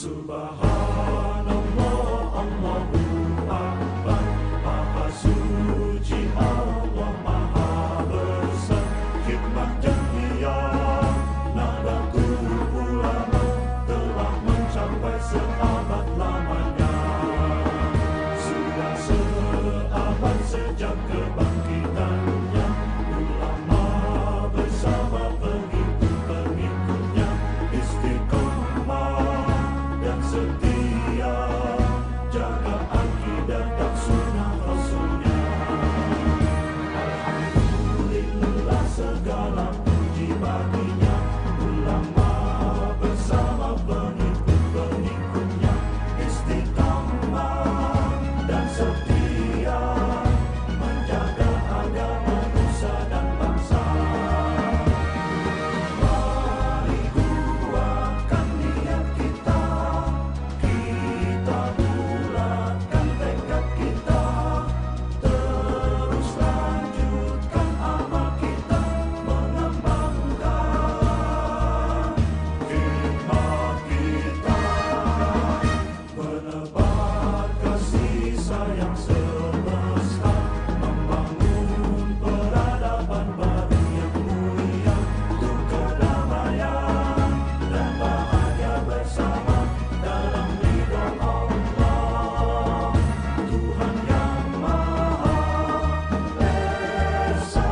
Subhanallah, Allahu Akbar, Maha Suci Allah, Maha Besar, hikmah dan hikayat, Nahdlatul Ulama telah mencapai seabad lamanya. Sudah seabad sejak kebangkitannya, ulama bersama pengikut-pengikutnya istiqomah dan setia, jaga akidah dan sunnah Rasulnya. Alhamdulillah, segala puji baginya, ulama bersama pengikut-pengikutnya istiqomah dan setia, menjaga agama nusa dan bangsa. Mari kuatkan niat kita, kita bulatkan tekad kita, terus lanjutkan amal kita, mengembangkan hikmah kita, menebar kasih sayang semesta, membangun peradaban baru yang mulia untuk kedamaian dan bahagia bersama dalam ridho Allah, Tuhan yang Maha Esa.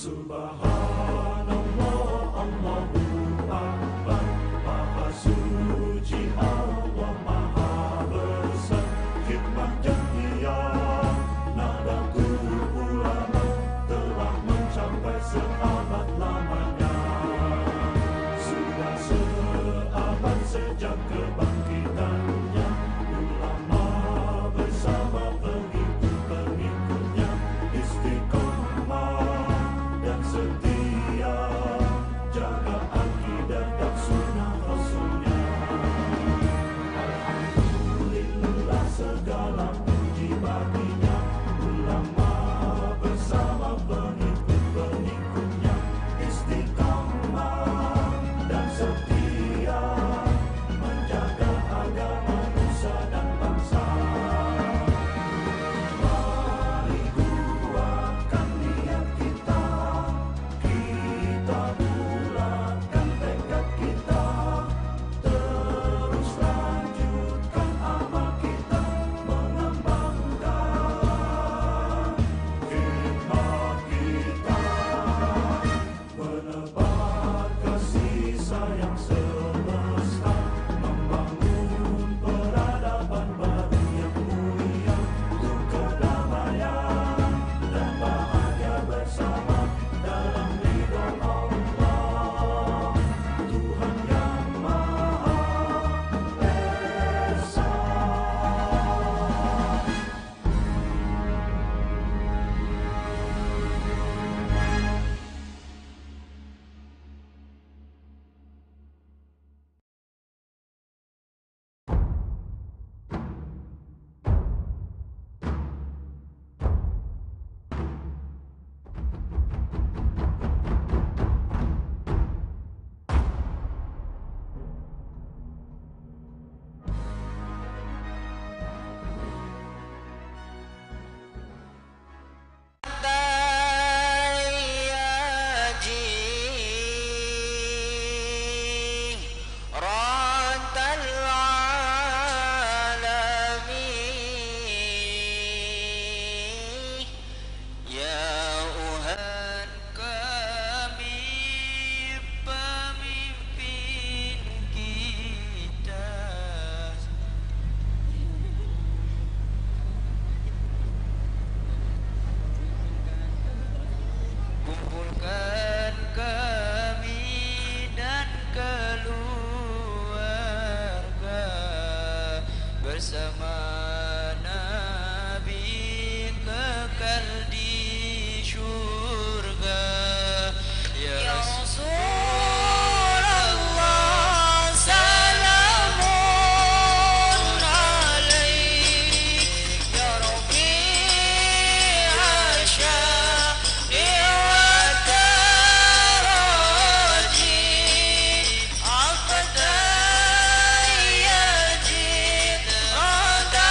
Subhanallah, Allahu Akbar, Maha Suci Allah, Maha Besar, hikmah dan hikayat, Nahdlatul Ulama telah mencapai seabad lamanya. Sudah seabad sejak kebangkitannya, ulama bersama pengikut-pengikutnya istiqomah dan setia, jaga akidah dan sunnah Rasulnya. Alhamdulillah, segala puji baginya, ulama bersama pengikut-pengikutnya istiqomah dan setia, menjaga bersama Nabi kekal di syurga. Ya Rasulullah, salamun alaik. Ya Rabbi asyani wa taraji. Aqta yajid rada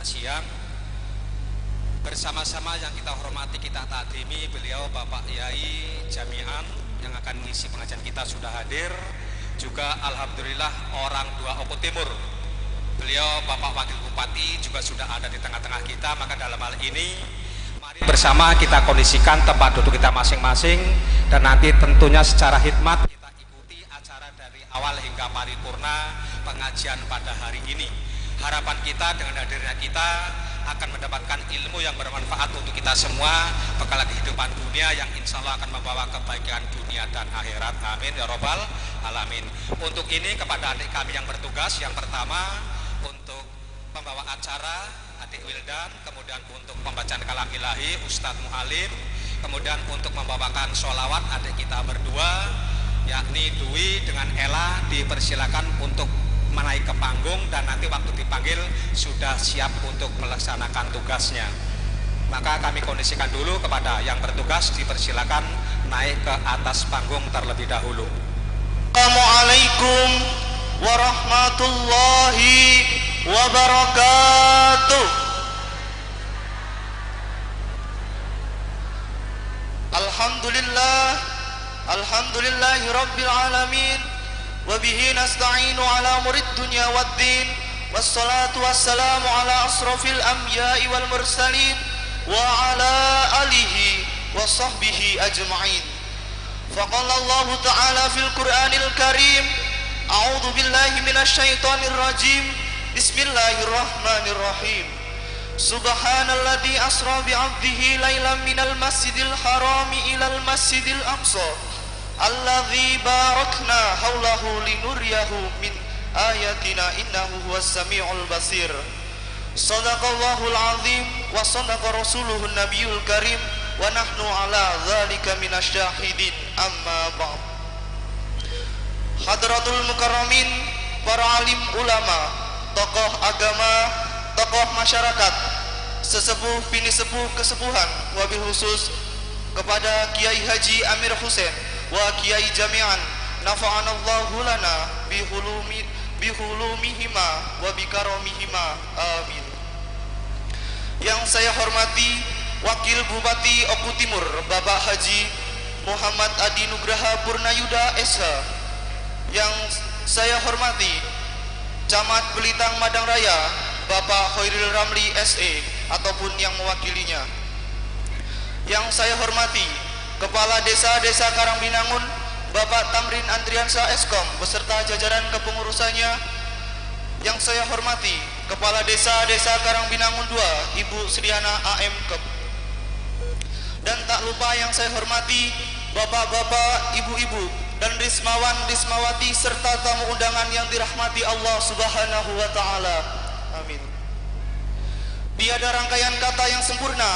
siang. Bersama-sama yang kita hormati, kita takdimi beliau Bapak Yai Jami'an yang akan mengisi pengajian kita sudah hadir. Juga alhamdulillah orang dua Oku Timur, beliau Bapak Wakil Bupati juga sudah ada di tengah-tengah kita. Maka dalam hal ini mari bersama kita kondisikan tempat duduk kita masing-masing, dan nanti tentunya secara hikmat kita ikuti acara dari awal hingga paripurna pengajian pada hari ini. Harapan kita dengan hadirnya kita akan mendapatkan ilmu yang bermanfaat untuk kita semua, bekal kehidupan dunia yang insya Allah akan membawa kebaikan dunia dan akhirat. Amin ya robbal alamin. Untuk ini kepada adik kami yang bertugas, yang pertama untuk pembawa acara adik Wildan, kemudian untuk pembacaan kalam ilahi Ustadz Muhalim, kemudian untuk membawakan sholawat adik kita berdua yakni Dwi dengan Ella, dipersilakan untuk menaik ke panggung dan nanti waktu dipanggil sudah siap untuk melaksanakan tugasnya. Maka kami kondisikan dulu kepada yang bertugas, dipersilakan naik ke atas panggung terlebih dahulu. Assalamualaikum warahmatullahi wabarakatuh. Alhamdulillahi rabbil alamin. Wabihi nasta'inu ala murid dunya waddin. Wassalatu wassalamu ala asrafil anbiya'i wal mursalin wa ala alihi wa sahbihi ajma'in. Faqala Allah ta'ala fil Qur'anil Karim, a'udzu billahi minasy syaithanir rajim. Bismillahirrahmanirrahim. Subhanalladzi asra bi 'abdihi lailan minal masjidil harami ilal masjidil aqsa alladzi barakna haulahu linuriyahu min ayatina innahu huwas samiul basir. Shadaqallahul azim wa shadaqa rasuluhun nabiyul karim wa nahnu ala dzalika minasyahidin. Amma ba'd. Hadratul mukarramin, para alim ulama, tokoh agama, tokoh masyarakat, sesepuh bini sepuh kesepuhan, wabil khusus kepada Kiai Haji Amir Husain wa Kiai Jami'an, nafa'anallahu lana bihulumihima wa bikaromihima, amin. Yang saya hormati Wakil Bupati Oku Timur Bapak Haji Muhammad Adi Nugraha Purnayuda SH. Yang saya hormati Camat Belitang Madang Raya Bapak Khairil Ramli SE ataupun yang mewakilinya. Yang saya hormati Kepala Desa-Desa Karangbinangun Bapak Tamrin Andriansyah Eskom beserta jajaran kepengurusannya. Yang saya hormati Kepala Desa-Desa Karangbinangun 2 Ibu Sriana AM Kep. Dan tak lupa yang saya hormati Bapak-bapak, ibu-ibu dan Rismawan-Rismawati serta tamu undangan yang dirahmati Allah Subhanahu wa taala. Amin. Tiada rangkaian kata yang sempurna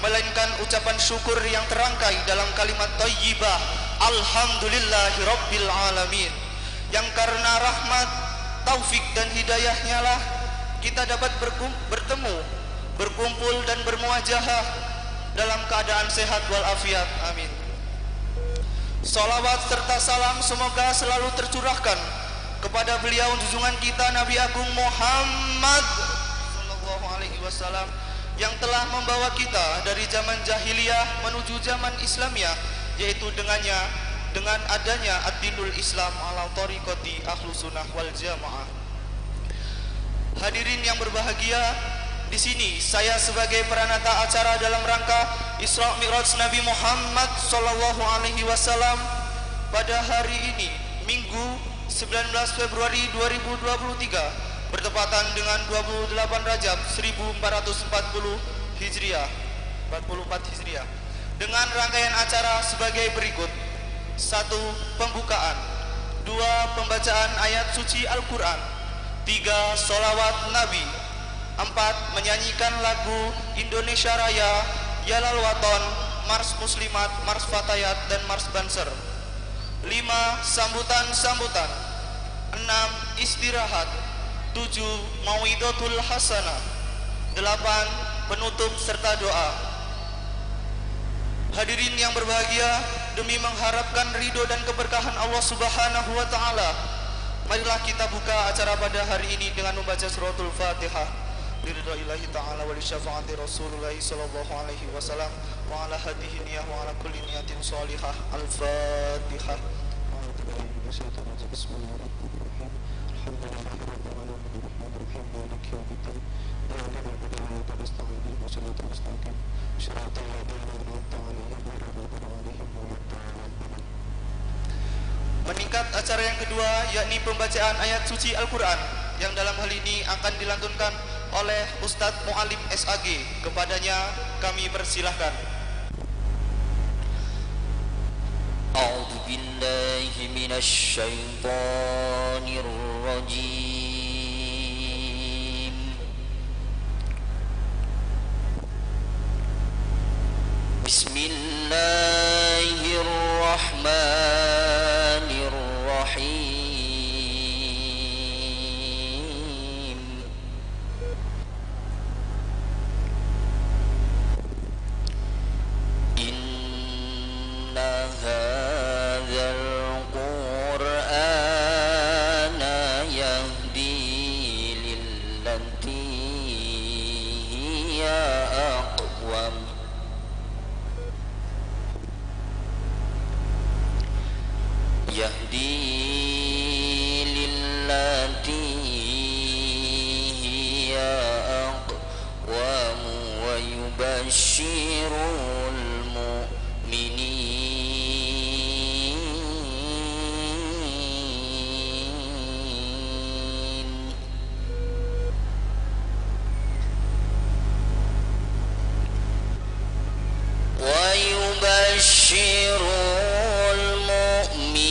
melainkan ucapan syukur yang terangkai dalam kalimat thayyibah alhamdulillahi rabbil alamin, yang karena rahmat, taufik dan hidayahnya lah kita dapat bertemu, berkumpul dan bermuajahah dalam keadaan sehat walafiat. Amin. Salawat serta salam semoga selalu tercurahkan kepada beliau junjungan kita Nabi Agung Muhammad sallallahu alaihi wasallam yang telah membawa kita dari zaman jahiliyah menuju zaman Islamiyah, yaitu dengan adanya ad-dinul Islam ala tariqati ahlus sunnah wal jamaah. Hadirin yang berbahagia, di sini saya sebagai peranata acara dalam rangka Isra Mi'raj Nabi Muhammad sallallahu alaihi wasallam pada hari ini, Minggu 19 Februari 2023 bertepatan dengan 28 Rajab 1440 Hijriah 44 Hijriah, dengan rangkaian acara sebagai berikut: 1. Pembukaan, 2. Pembacaan ayat suci Al-Quran, 3. Sholawat Nabi, 4. Menyanyikan lagu Indonesia Raya, Yalal Waton, Mars Muslimat, Mars Fatayat, dan Mars Banser, 5. Sambutan-sambutan, 6. Istirahat, 7. Mau'idotul Hasanah, 8. Penutup serta doa. Hadirin yang berbahagia, demi mengharapkan ridho dan keberkahan Allah Subhanahu wa taala, marilah kita buka acara pada hari ini dengan membaca suratul Fatihah. liridha ilahi ta'ala wa li syafaati Rasulillahi sallallahu alaihi wasallam wa ala hadihi niyah wa ala kulli niyatin sholihah. Al-Fatihah. Bismillahirrahmanirrahim. Alhamdulillahirabbil alamin arrahmanirrahim maliki yaumiddin. Meningkat acara yang kedua, yakni pembacaan ayat suci Al-Quran, yang dalam hal ini akan dilantunkan oleh Ustadz Mu'alim SAG. Kepadanya kami persilahkan. A'udzu billahi minasy syaithanir rajim. Bismillahirrahmanirrahim. Inna hadzal Qur'ana yahdi lillati hiya aqwam. Yahdi lillati hiya aqwam wa yubashshirul mu'minin. Wa yubashshirul mu'minina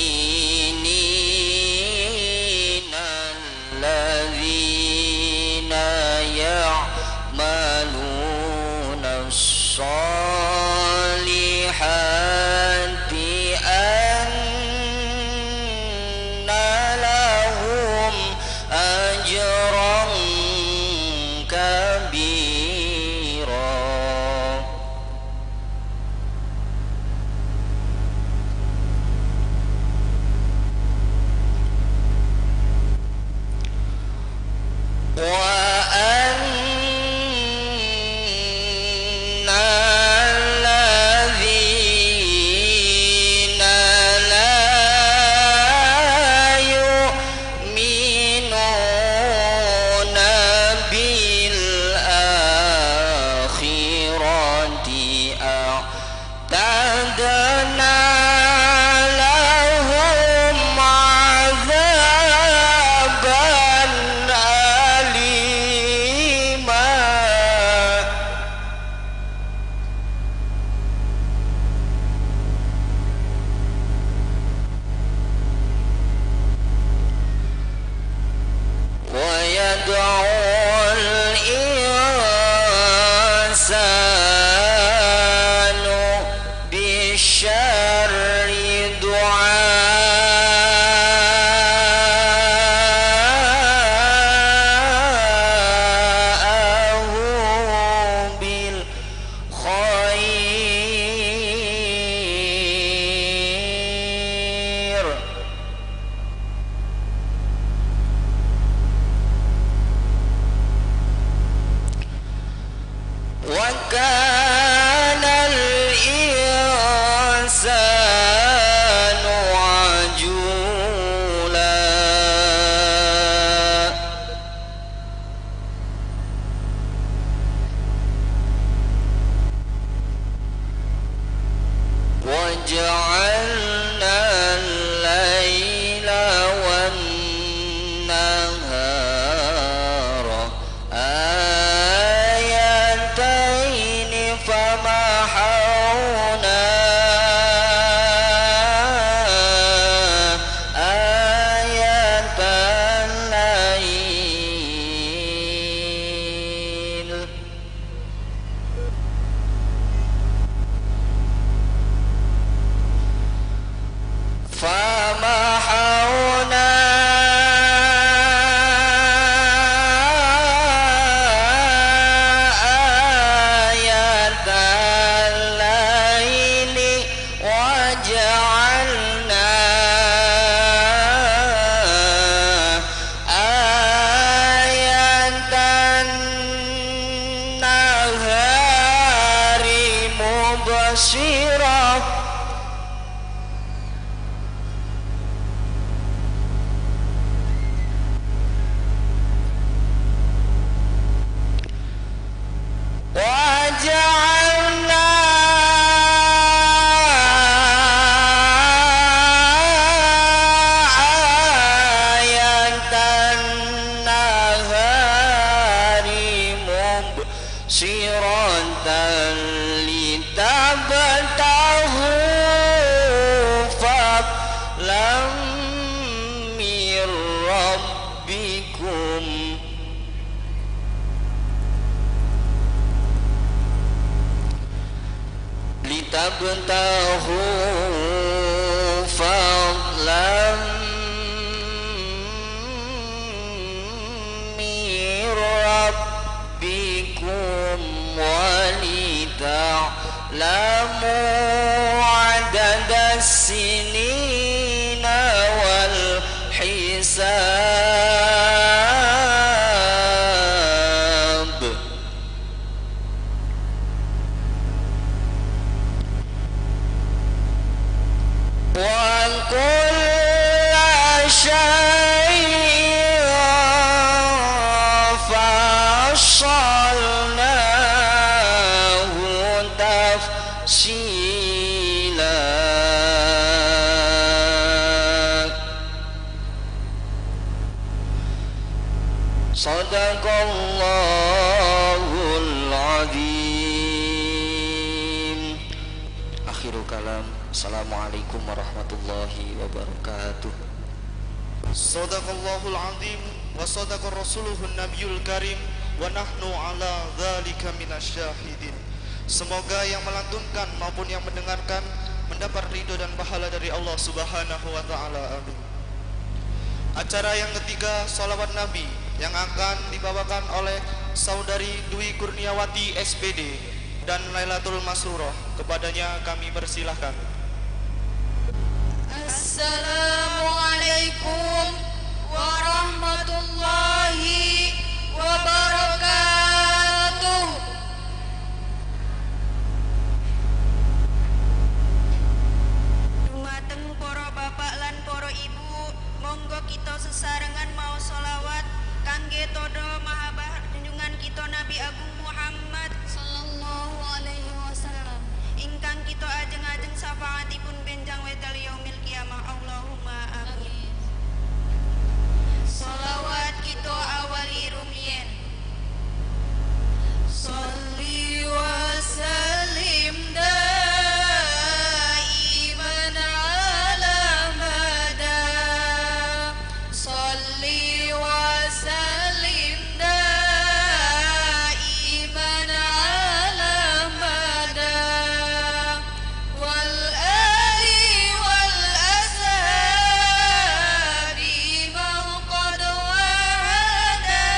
alladzina ya'maluna as-salihati anna lahum ajran kabira. وأن الذين لا يؤمنون بالآخرة أعتدنا لهم عذابا أليما. ويدعو الإنسان بالشر دعاءه بالخير. وكان الإنسان عجولا. وجعلنا الليل والنهار آيتين فمحونا آية الليل فمحونا آية الليل وجعلنا آية tabtaghu fadlan min rabbikum walita'lamu adadas sinina wal hisab. Wa kulla syai'in fassalnahu tafsila. Sadaqallahul azim. Akhirul kalam. Assalamualaikum warahmatullahi wabarakatuh. Sadaqallahul azim wa sadaqar rasuluhun nabiyul karim wa nahnu ala dzalika minasyahidin. Semoga yang melantunkan maupun yang mendengarkan mendapat ridho dan pahala dari Allah Subhanahu wa taala. Amin. Acara yang ketiga, salawat Nabi, yang akan dibawakan oleh Saudari Dwi Kurniawati SPD dan Lailatul Masrurah. Kepadanya kami persilahkan. Assalamualaikum warahmatullahi wabarakatuh. Dumateng para bapak lan para ibu, monggo kita sesarengan mau sholawat kangge todo mahabah junjungan kita Nabi Agung Muhammad sallallahu alaihi wasallam ingkang kita ajeng-ajeng syafaatipun benjang wedal yaumil kiamah. Allahumma amin. Sholawat kita awali rumien. Sholli wa sallim daiman ala mada. Sholli wa sallim daiman ala mada. Wal ali wal ashabi man qad wahada.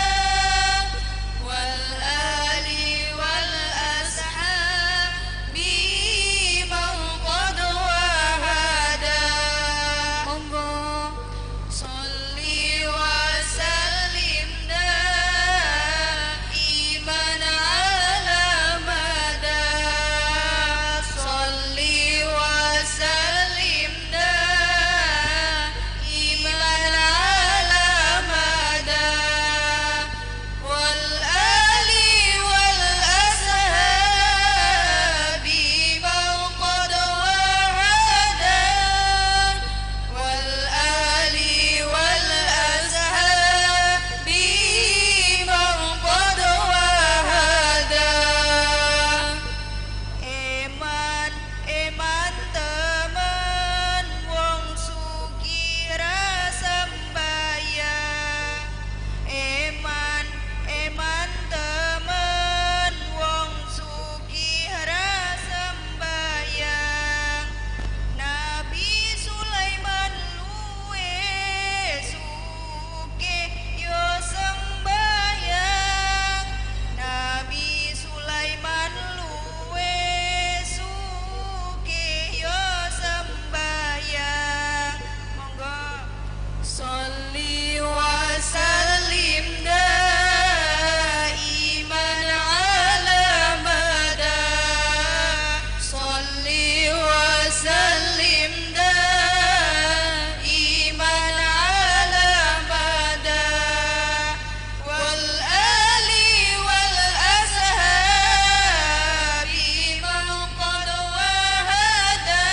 Wal ali wal ashabi man qad wahada. Monggo sholli wa sallim daiman ala mada. Sholli wa sallim daiman ala mada. Wal ali wal ashabi man qad wahada. Wal ali wal ashabi man qad wahada. Eman eman teman wong sukira sembayang. Eman eman teman wong sukira sembayang. Nabi Sulaiman luwe suke yo sembayang. Nabi Sulaiman luwe suke yo sembayang. Monggo sholli wa sallim daiman ala mada. Sholli wa sallim daiman ala mada. Wal ali wal ashabi man qad wahada.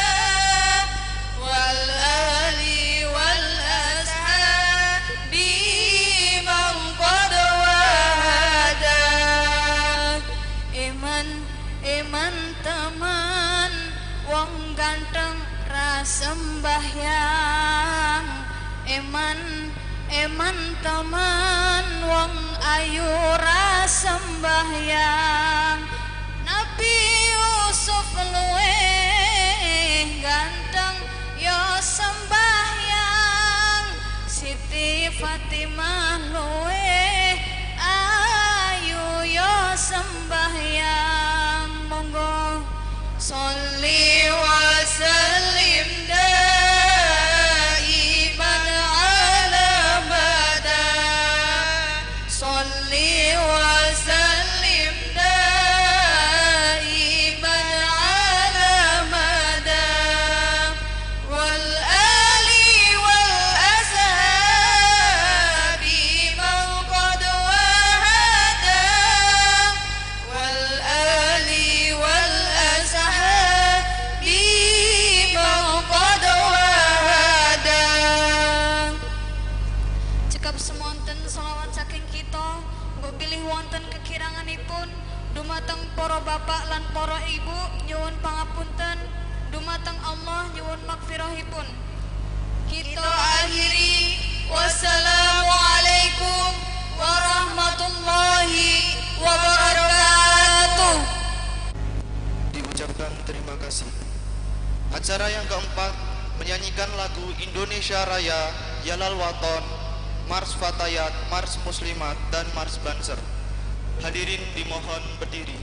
Wal ali wal ashabi man qad wahada. Eman eman teman wong ganteng rasembahyang. Eman eman teman wong ayu rasembahyang. Nabi Yusuf luwe ganteng yo sembahyang, Siti Fatimah luwe ayu yo sembahyang. Monggo sholli wa sallim daiman ala bada, sholli wa sallim daiman ala bada, wal ali wal ashabi man qad wahada, wal ali wal ashabi man qad wahada. Cekap semonten selawat saking kita, mbok bilih wonten kekiranganipun dumateng para bapak lan para ibu nyuwun pangapunten, dumateng Allah nyuwun magfirahipun. Kita akhiri, wassalamualaikum warahmatullahi wabarakatuh. Diucapkan terima kasih. Acara yang keempat menyanyikan lagu Indonesia Raya, Yalal Waton, Mars Fatayat, Mars Muslimat, dan Mars Banser. Hadirin dimohon berdiri.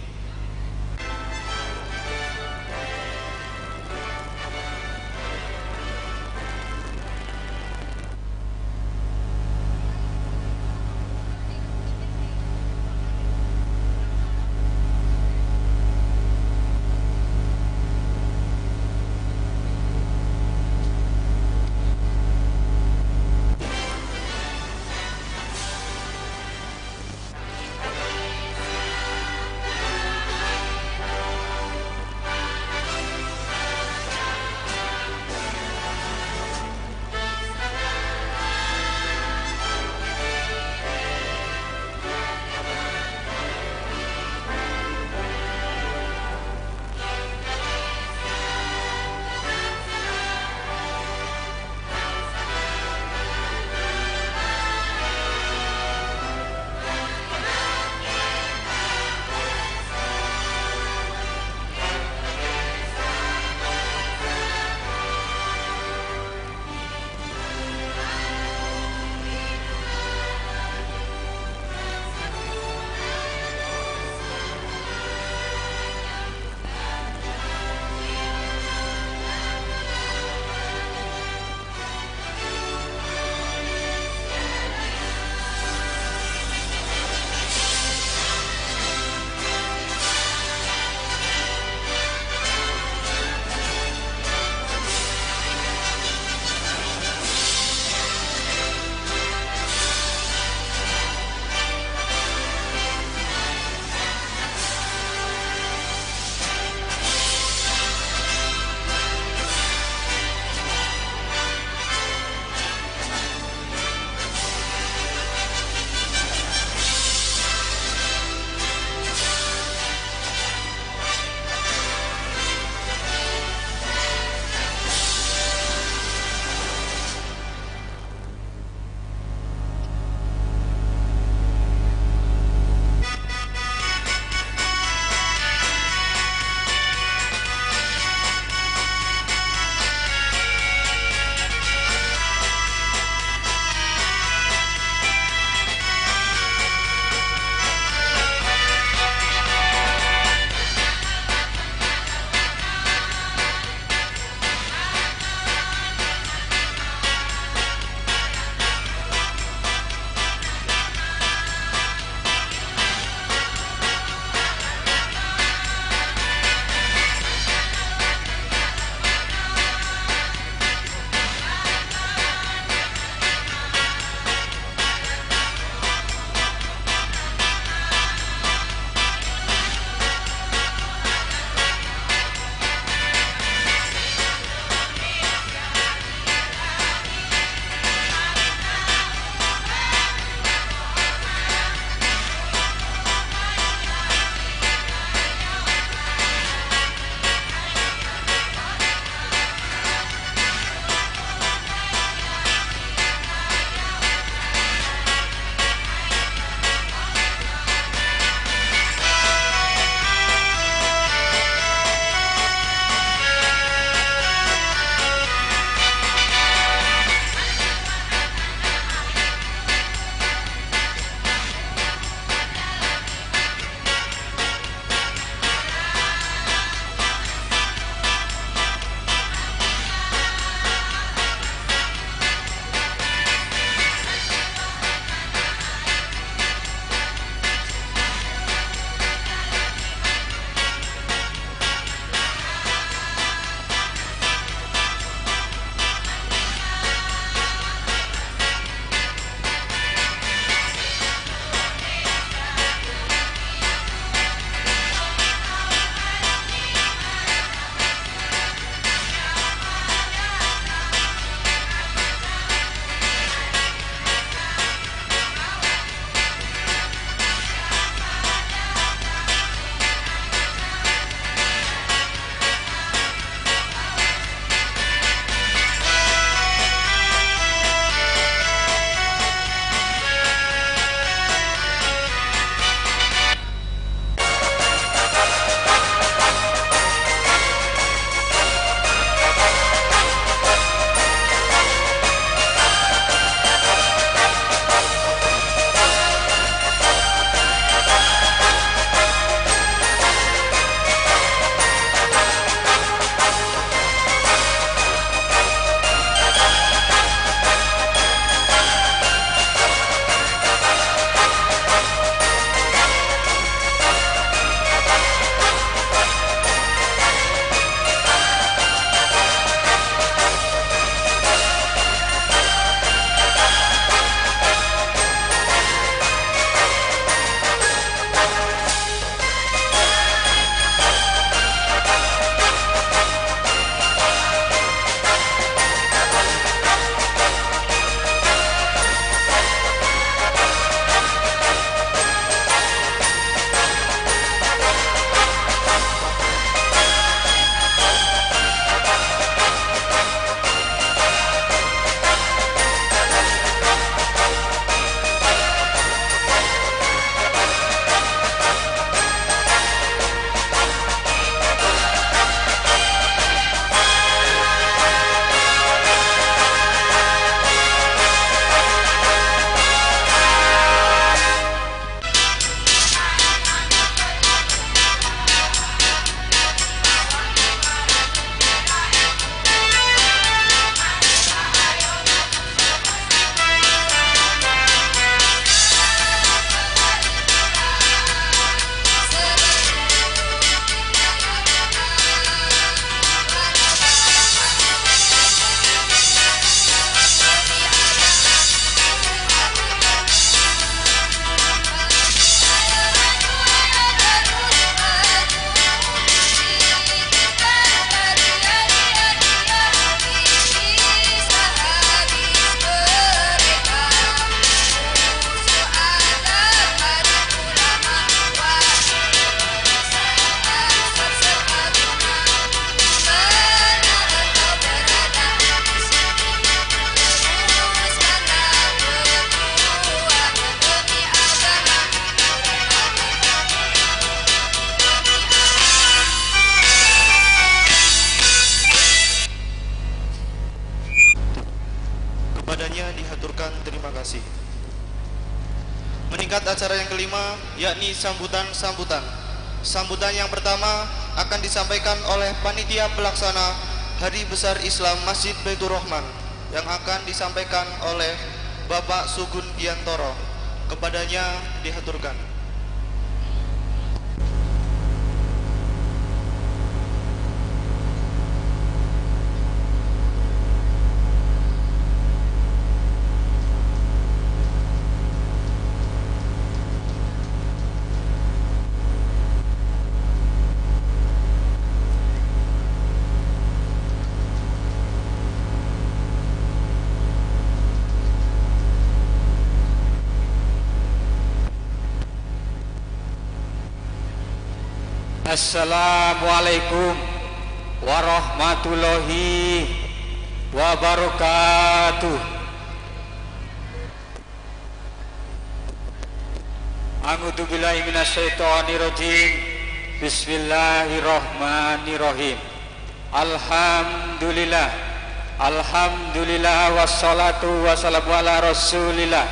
kepadanya dihaturkan terima kasih. Meningkat acara yang kelima, yakni sambutan-sambutan. Sambutan yang pertama akan disampaikan oleh panitia pelaksana Hari Besar Islam Masjid Baitur Rahman yang akan disampaikan oleh Bapak Sugun Biantoro. Kepadanya dihaturkan. Assalamualaikum warahmatullahi wabarakatuh. A'udzu billahi minasyaitonir rajim. Bismillahirrahmanirrahim. Alhamdulillah. Alhamdulillah wassalatu wassalamu ala Rasulillah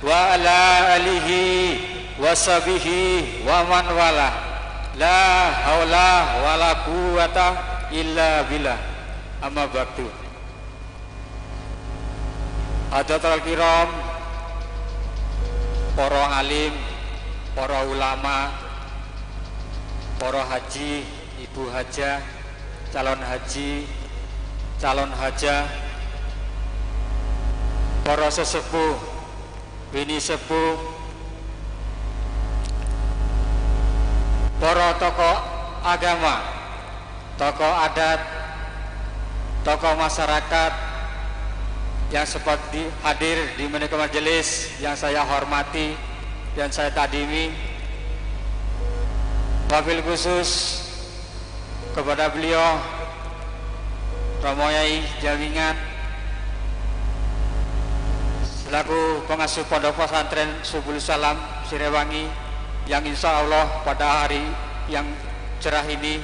wa ala alihi washabihi wa man wala. La haula wala quwata illa billah. Amma ba'du. Hadirin kiram, para alim, para ulama, para haji, ibu hajah, calon haji, calon hajah, para sesepuh, bini sepuh, para tokoh agama, tokoh adat, tokoh masyarakat yang seperti hadir di menika majelis yang saya hormati dan saya takdimi. Wabil khusus kepada beliau Romo Yai Jawingan selaku pengasuh Pondok Pesantren Subul Salam Sirewangi, yang insya Allah pada hari yang cerah ini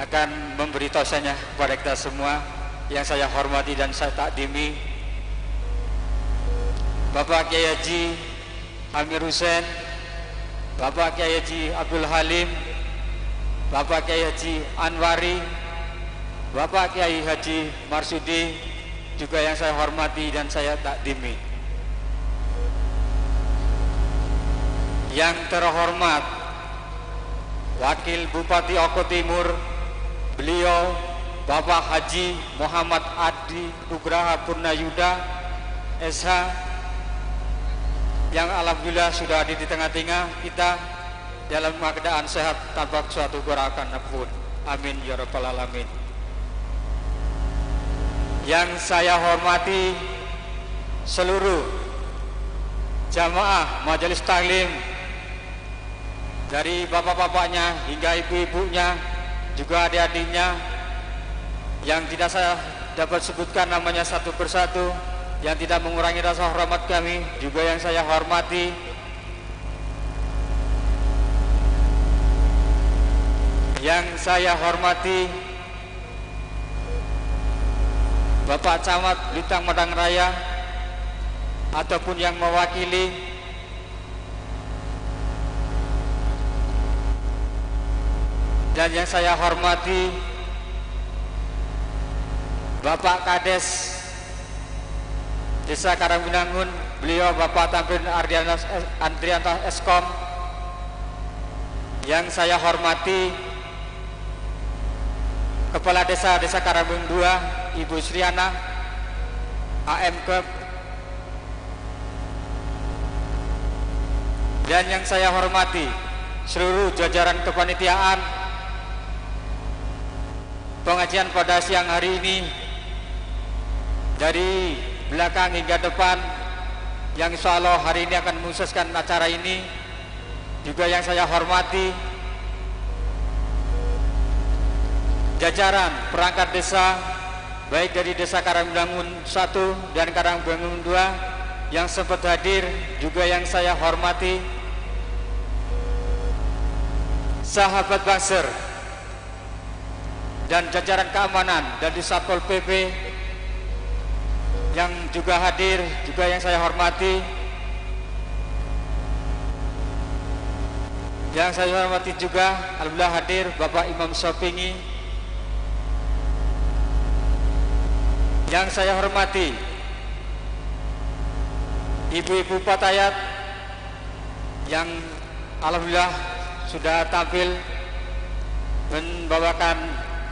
akan memberi tausanya kepada kita semua yang saya hormati dan saya takdimi. Bapak Kiai Haji Amir Hussein, Bapak Kiai Haji Abdul Halim, Bapak Kiai Haji Anwari, Bapak Kiai Haji Marsudi, juga yang saya hormati dan saya takdimi. Yang terhormat Wakil Bupati Oku Timur, beliau Bapak Haji Muhammad Adi Nugraha Purnayuda SH, yang alhamdulillah sudah ada di tengah-tengah kita dalam keadaan sehat tanpa suatu kekurangan apapun. Amin ya rabbal alamin. Yang saya hormati seluruh jamaah majelis taklim, dari bapak-bapaknya hingga ibu-ibunya, juga adik-adiknya yang tidak saya dapat sebutkan namanya satu persatu, yang tidak mengurangi rasa hormat kami, juga yang saya hormati. Yang saya hormati Bapak Camat Lintang Madang Raya ataupun yang mewakili, dan yang saya hormati Bapak Kades Desa Karangwinangun, beliau Bapak Tamrin Andrianto Eskom. Yang saya hormati Kepala Desa Karangwinangun 2 Ibu Sriana AMK. Dan yang saya hormati seluruh jajaran kepanitiaan pengajian pada siang hari ini, dari belakang hingga depan, yang insya Allah hari ini akan mensukseskan acara ini. Juga yang saya hormati jajaran perangkat desa, baik dari Desa Karangbangun 1 dan Karangbangun 2 yang sempat hadir, juga yang saya hormati sahabat Banser dan jajaran keamanan dan di Satpol PP yang juga hadir, juga yang saya hormati. Yang saya hormati juga, alhamdulillah hadir Bapak Imam Sopingi. Yang saya hormati ibu-ibu Patayat yang alhamdulillah sudah tampil membawakan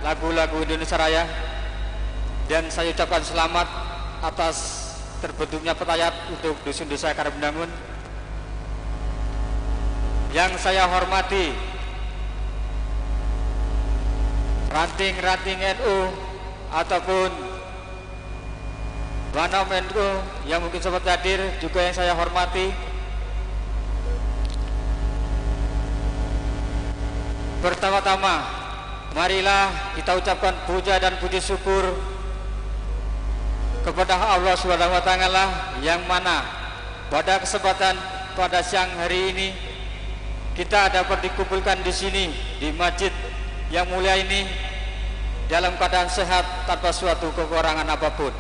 lagu-lagu Indonesia Raya, dan saya ucapkan selamat atas terbentuknya Patayat untuk Dusun Desa Karangbendangun. Yang saya hormati ranting-ranting NU ataupun Banom NU yang mungkin sempat hadir, juga yang saya hormati. Pertama-tama, marilah kita ucapkan puja dan puji syukur kepada Allah Subhanahu wa taala, yang mana pada kesempatan pada siang hari ini kita dapat dikumpulkan di sini di masjid yang mulia ini dalam keadaan sehat tanpa suatu kekurangan apapun.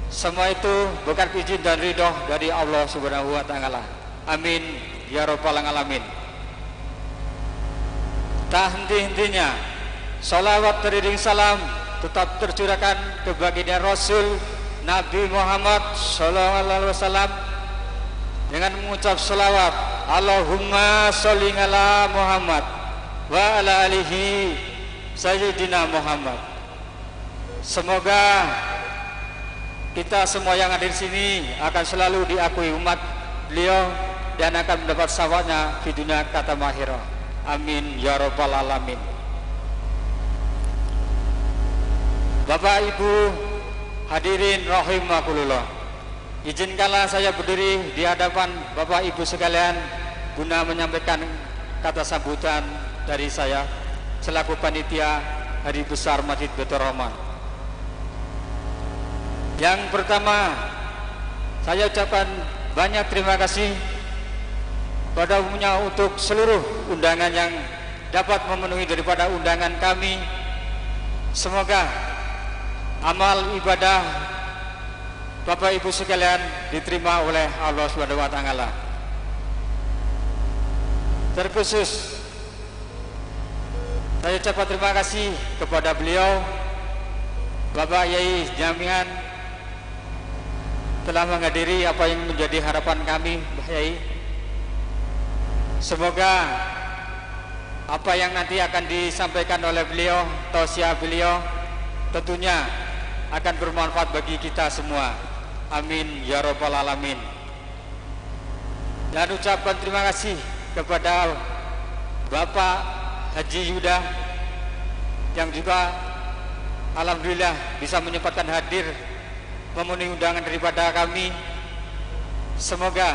Semua itu berkat izin dan ridho dari Allah Subhanahu wa taala. Amin ya rabbal alamin. Tak henti-hentinya salawat teriring salam tetap tercurahkan ke baginda Rasul Nabi Muhammad sallallahu alaihi wasallam dengan mengucap salawat Allahumma sholli ala Muhammad wa ala alihi sayyidina Muhammad. Semoga kita semua yang ada di sini akan selalu diakui umat beliau dan akan mendapat syafaatnya di dunia kata mahirah. Amin ya rabbal alamin. Bapak Ibu hadirin rahimakumullah, izinkanlah saya berdiri di hadapan Bapak Ibu sekalian guna menyampaikan kata sambutan dari saya selaku panitia Hari Besar Masjid Baitur Rahman. Yang pertama, saya ucapkan banyak terima kasih pada umumnya untuk seluruh undangan yang dapat memenuhi daripada undangan kami. Semoga amal ibadah Bapak Ibu sekalian diterima oleh Allah Subhanahu wa taala. Terkhusus saya ucapkan terima kasih kepada beliau Bapak Yai Jamian telah menghadiri apa yang menjadi harapan kami, Mbah Yai. Semoga apa yang nanti akan disampaikan oleh beliau, tausiah beliau, tentunya akan bermanfaat bagi kita semua. Amin ya rabbal alamin. Dan ucapkan terima kasih kepada Bapak Haji Yuda yang juga alhamdulillah bisa menyempatkan hadir memenuhi undangan daripada kami. Semoga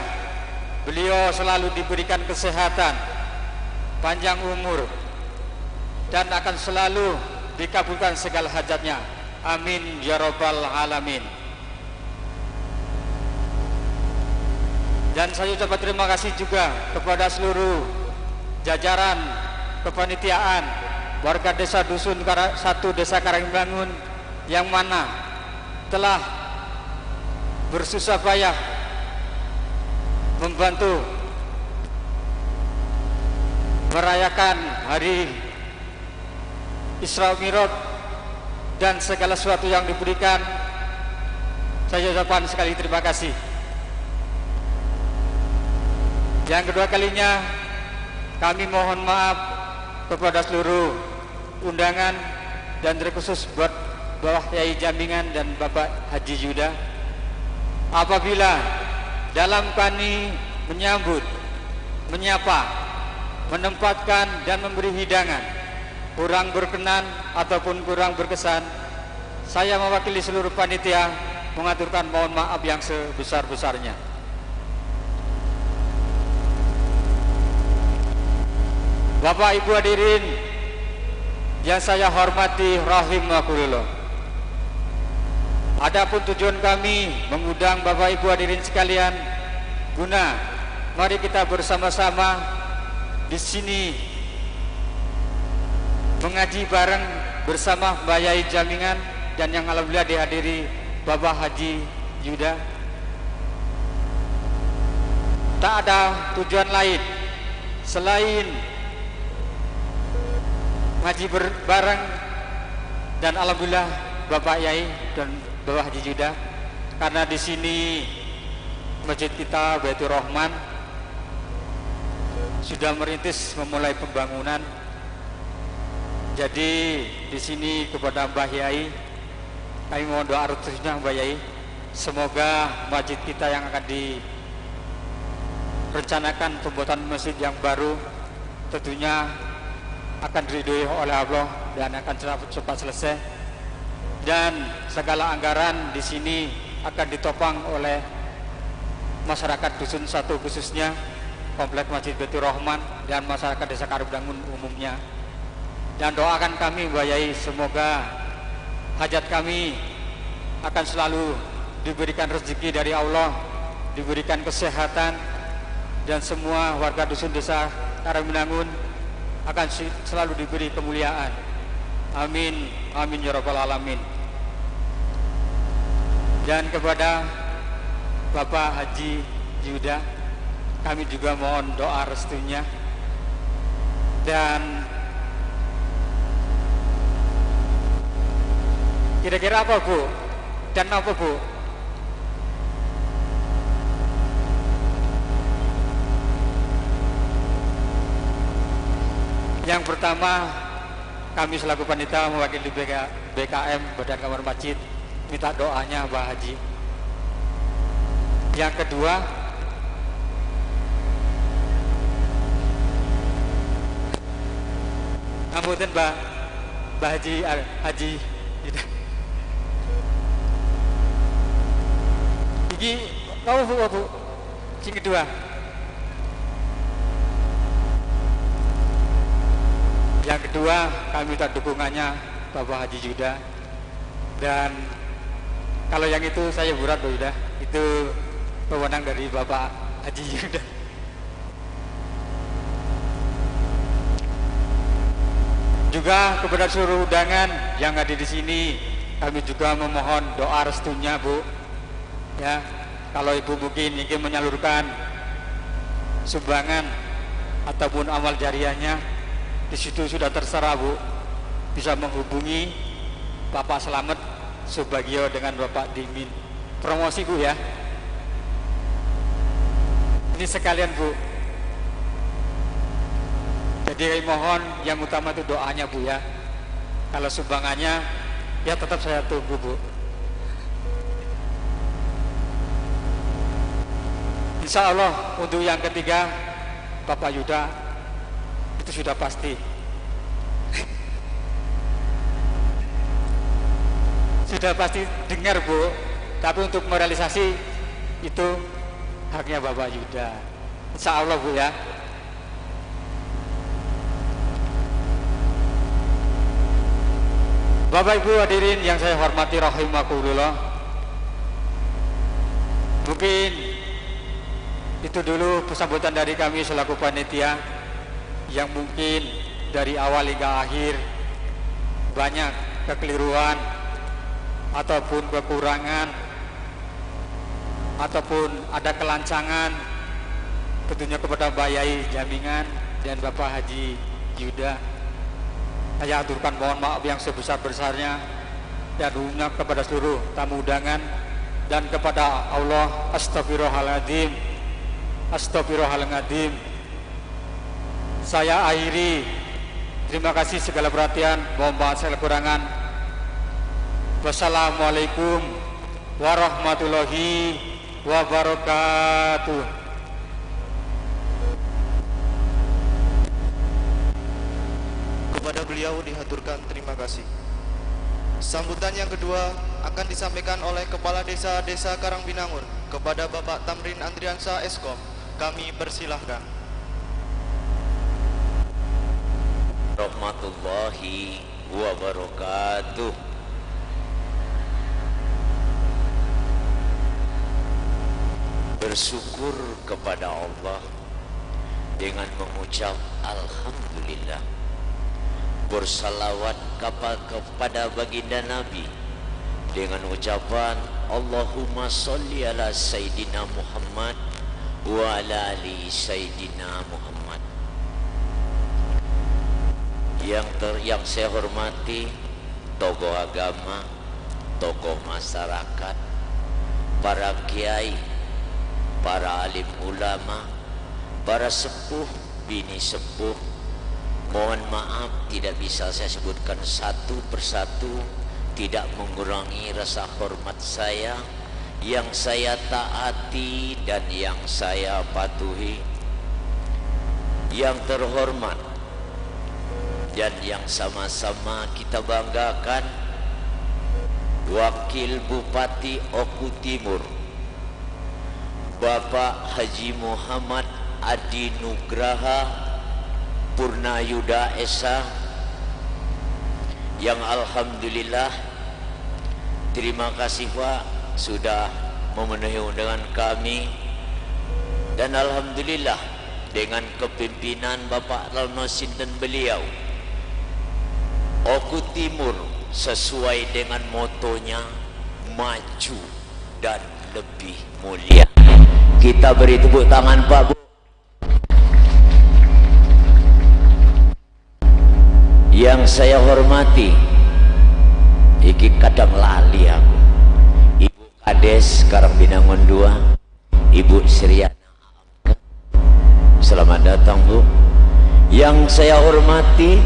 beliau selalu diberikan kesehatan, panjang umur, dan akan selalu dikabulkan segala hajatnya. Amin ya rabbal alamin. Dan saya ucapkan terima kasih juga kepada seluruh jajaran kepanitiaan warga desa Dusun 1 Desa Karangbendangun yang mana telah bersusah payah membantu merayakan hari Isra Mi'raj dan segala sesuatu yang diberikan. Saya ucapkan sekali terima kasih. Yang kedua kalinya kami mohon maaf kepada seluruh undangan dan terkhusus buat Bapak Yai Jambingan dan Bapak Haji Yuda apabila dalam kami menyambut, menyapa, menempatkan dan memberi hidangan kurang berkenan ataupun kurang berkesan, saya mewakili seluruh panitia mengaturkan mohon maaf yang sebesar-besarnya. Bapak Ibu hadirin yang saya hormati rahimakumullah. Adapun tujuan kami mengundang Bapak Ibu hadirin sekalian guna mari kita bersama-sama di sini mengaji bareng bersama Mbak Yai Jambingan dan yang alhamdulillah dihadiri Bapak Haji Yuda, tak ada tujuan lain selain ngaji bareng, dan alhamdulillah Bapak Yai dan Bapak Haji Yuda, karena di sini masjid kita Baitur Rahman sudah merintis memulai pembangunan. Jadi di sini kepada Mbah Yai kami mohon doa restunya Mbah Yai, semoga masjid kita yang akan direncanakan pembuatan masjid yang baru tentunya akan diridhoi oleh Allah dan akan cepat selesai, dan segala anggaran di sini akan ditopang oleh masyarakat dusun 1 khususnya komplek Masjid Baitur Rahman dan masyarakat Desa Karangdangun umumnya. Dan doakan kami Mbah Yai, semoga hajat kami akan selalu diberikan rezeki dari Allah, diberikan kesehatan, dan semua warga dusun Desa Karangdangun akan selalu diberi kemuliaan. Amin, amin ya rabbal alamin. Dan kepada Bapak Haji Yuda kami juga mohon doa restunya. Dan kira-kira apa Bu? Dan apa Bu? Yang pertama, kami selaku panitia mewakili BKM Badan Kamar Masjid minta doanya Mbah Haji. Yang kedua, ngapunten Mbah Haji iki kau Bu, sing kedua. Yang kedua, kami minta dukungannya Bapak Haji Yuda. Dan kalau yang itu saya berat Bu Yuda, itu wewenang dari Bapak Haji Yuda. Juga kepada seluruh undangan yang hadir di sini, kami juga memohon doa restunya Bu. Ya, kalau Ibu mungkin ingin menyalurkan sumbangan ataupun amal jariahnya, di situ sudah terserah Bu, bisa menghubungi Bapak Slamet Subagio dengan Bapak Dimin. Promosi Bu ya. Ini sekalian Bu. Jadi kami mohon yang utama itu doanya Bu ya. Kalau sumbangannya ya tetap saya tunggu Bu. Insya Allah untuk yang ketiga Bapak Yuda itu sudah pasti. Sudah pasti dengar Bu, tapi untuk merealisasi itu haknya Bapak Yuda. Insya Allah Bu ya. Bapak Ibu hadirin yang saya hormati rahimakumullah. Mungkin itu dulu pesambutan dari kami selaku panitia, yang mungkin dari awal hingga akhir banyak kekeliruan ataupun kekurangan ataupun ada kelancangan, tentunya kepada Mbak Yai Jamingan dan Bapak Haji Yuda. Saya aturkan mohon maaf yang sebesar-besarnya dan umumnya kepada seluruh tamu undangan dan kepada Allah. Astagfirullahaladzim, astagfirullahaladzim. Saya akhiri. Terima kasih segala perhatian. Mohon maaf segala kekurangan. Wassalamualaikum warahmatullahi wabarakatuh. Kepada beliau dihaturkan terima kasih. Sambutan yang kedua akan disampaikan oleh Kepala Desa Karangbinangun kepada Bapak Tamrin Andriansa Eskom. Kami persilahkan. Rahmatullahi wabarakatuh. Bersyukur kepada Allah dengan mengucap alhamdulillah. Bersalawat kepada baginda Nabi dengan ucapan Allahumma sholli ala Sayyidina Muhammad wa ala ali Sayyidina Muhammad. Yang saya hormati tokoh agama, tokoh masyarakat, para kiai, para alim ulama, para sepuh, bini sepuh. Mohon maaf tidak bisa saya sebutkan satu persatu, tidak mengurangi rasa hormat saya yang saya taati dan yang saya patuhi. Yang terhormat dan yang sama-sama kita banggakan, Wakil Bupati Oku Timur Bapak Haji Muhammad Adi Nugraha Purnayuda Esa, yang alhamdulillah, terima kasih Pak sudah memenuhi undangan kami, dan alhamdulillah dengan kepimpinan Bapak Lalnosin dan beliau, Oku Timur sesuai dengan motonya maju dan lebih mulia. Kita beri tepuk tangan Pak Bu. Yang saya hormati, iki kadang lali aku, Ibu Kades Karangbinangun 2, Ibu Sriana, selamat datang Bu. Yang saya hormati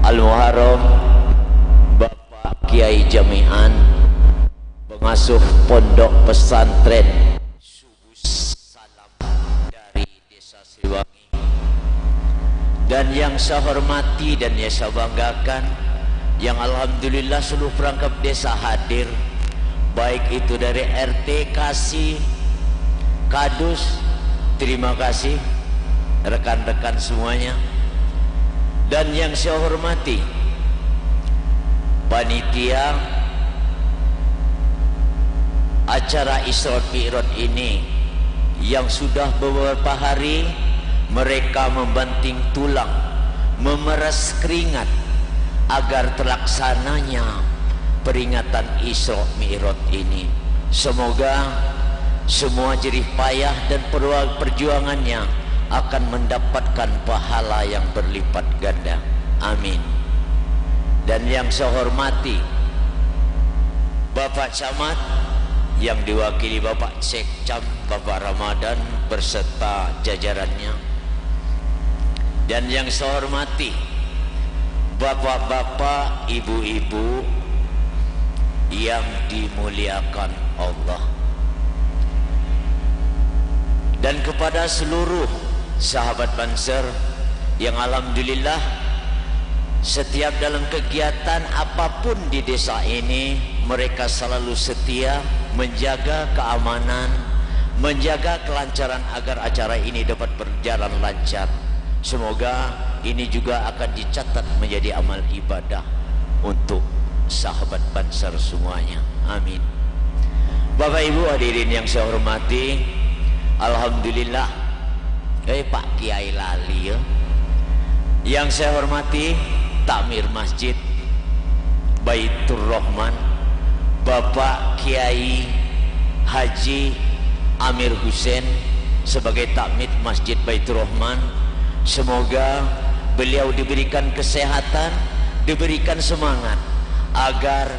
Al-Muharram Bapak Kiai Jami'an, pengasuh pondok pesantren Subus Salam dari Desa Sriwangi, dan yang saya hormati dan yang saya banggakan, yang alhamdulillah seluruh perangkap desa hadir, baik itu dari RT, Kasih, Kadus, terima kasih rekan-rekan semuanya. Dan yang saya hormati panitia acara Isra Mi'raj ini, yang sudah beberapa hari mereka membanting tulang, memeras keringat agar terlaksananya peringatan Isra Mi'raj ini. Semoga semua jerih payah dan perjuangannya akan mendapatkan pahala yang berlipat ganda. Amin. Dan yang saya hormati Bapak Camat yang diwakili Bapak Sekcam, Bapak Ramadan berserta jajarannya, dan yang saya hormati bapak-bapak, ibu-ibu yang dimuliakan Allah, dan kepada seluruh sahabat Banser yang alhamdulillah setiap dalam kegiatan apapun di desa ini mereka selalu setia menjaga keamanan, menjaga kelancaran agar acara ini dapat berjalan lancar. Semoga ini juga akan dicatat menjadi amal ibadah untuk sahabat Banser semuanya. Amin. Bapak Ibu hadirin yang saya hormati, alhamdulillah Pak Kiai lali ya. Yang saya hormati Takmir Masjid Baitur Rahman Bapak Kiai Haji Amir Hussein sebagai takmir Masjid Baitur Rahman. Semoga beliau diberikan kesehatan, diberikan semangat agar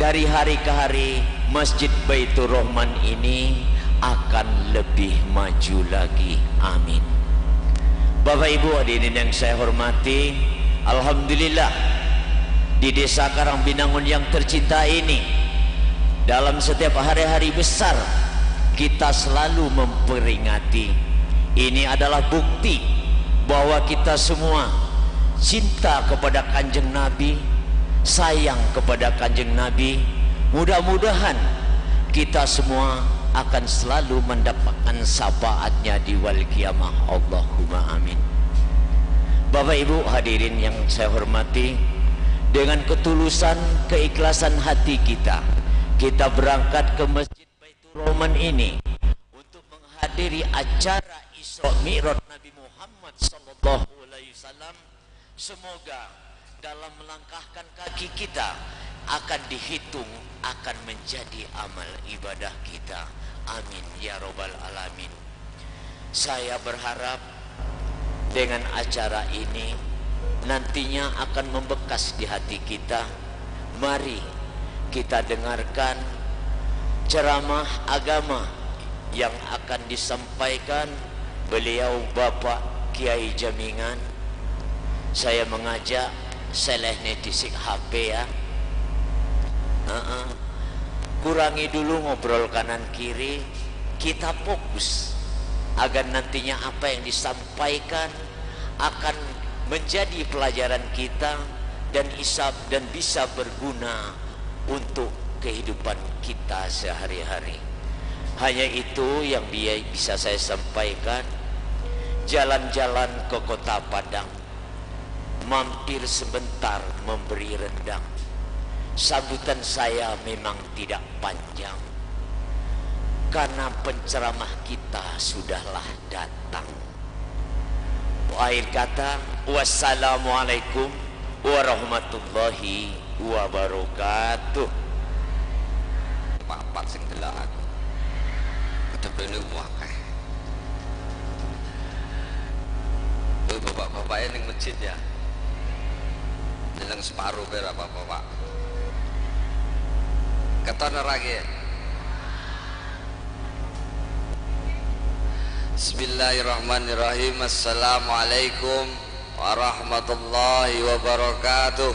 dari hari ke hari Masjid Baitur Rahman ini akan lebih maju lagi. Amin. Bapak Ibu hadirin yang saya hormati, alhamdulillah di Desa Karangbinangun yang tercinta ini, dalam setiap hari-hari besar kita selalu memperingati. Ini adalah bukti bahwa kita semua cinta kepada Kanjeng Nabi, sayang kepada Kanjeng Nabi. Mudah-mudahan kita semua akan selalu mendapatkan syafaatnya di wal qiyamah. Allahumma amin. Bapak Ibu hadirin yang saya hormati, dengan ketulusan keikhlasan hati kita berangkat ke Masjid Baitur Rahman ini untuk menghadiri acara Isra Mi'raj Nabi Muhammad sallallahu alaihi wasallam. Semoga dalam melangkahkan kaki kita akan dihitung, akan menjadi amal ibadah kita. Amin ya robbal alamin. Saya berharap dengan acara ini nantinya akan membekas di hati kita. Mari kita dengarkan ceramah agama yang akan disampaikan beliau Bapak Kiai Jamingan. Saya mengajak selehne disik HP ya. Kurangi dulu ngobrol kanan kiri, kita fokus agar nantinya apa yang disampaikan akan menjadi pelajaran kita dan bisa berguna untuk kehidupan kita sehari-hari. Hanya itu yang bisa saya sampaikan. Jalan-jalan ke kota Padang, mampir sebentar memberi rendang. Sambutan saya memang tidak panjang karena penceramah kita sudahlah datang. Akhir kata, wassalamualaikum warahmatullahi wabarakatuh. Papat sing delok aku. Kedepene akeh. Bapak-bapaknya ning masjid ya. Ndeleng separuh kira apa-apa, Pak. Keton ora ki. Bismillahirrahmanirrahim. Assalamualaikum warahmatullahi wabarakatuh.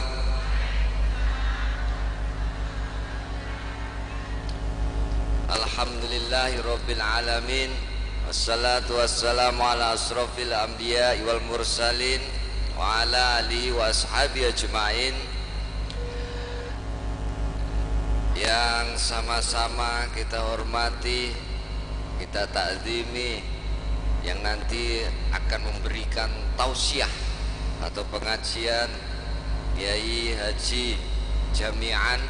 Alhamdulillahirabbil alamin. Wassalatu wassalamu ala asrofil anbiya wal mursalin wa ala alihi wa ashabihi ajma'in. Yang sama-sama kita hormati, kita takzimi, yang nanti akan memberikan tausiah atau pengajian Kiai Haji Jami'an.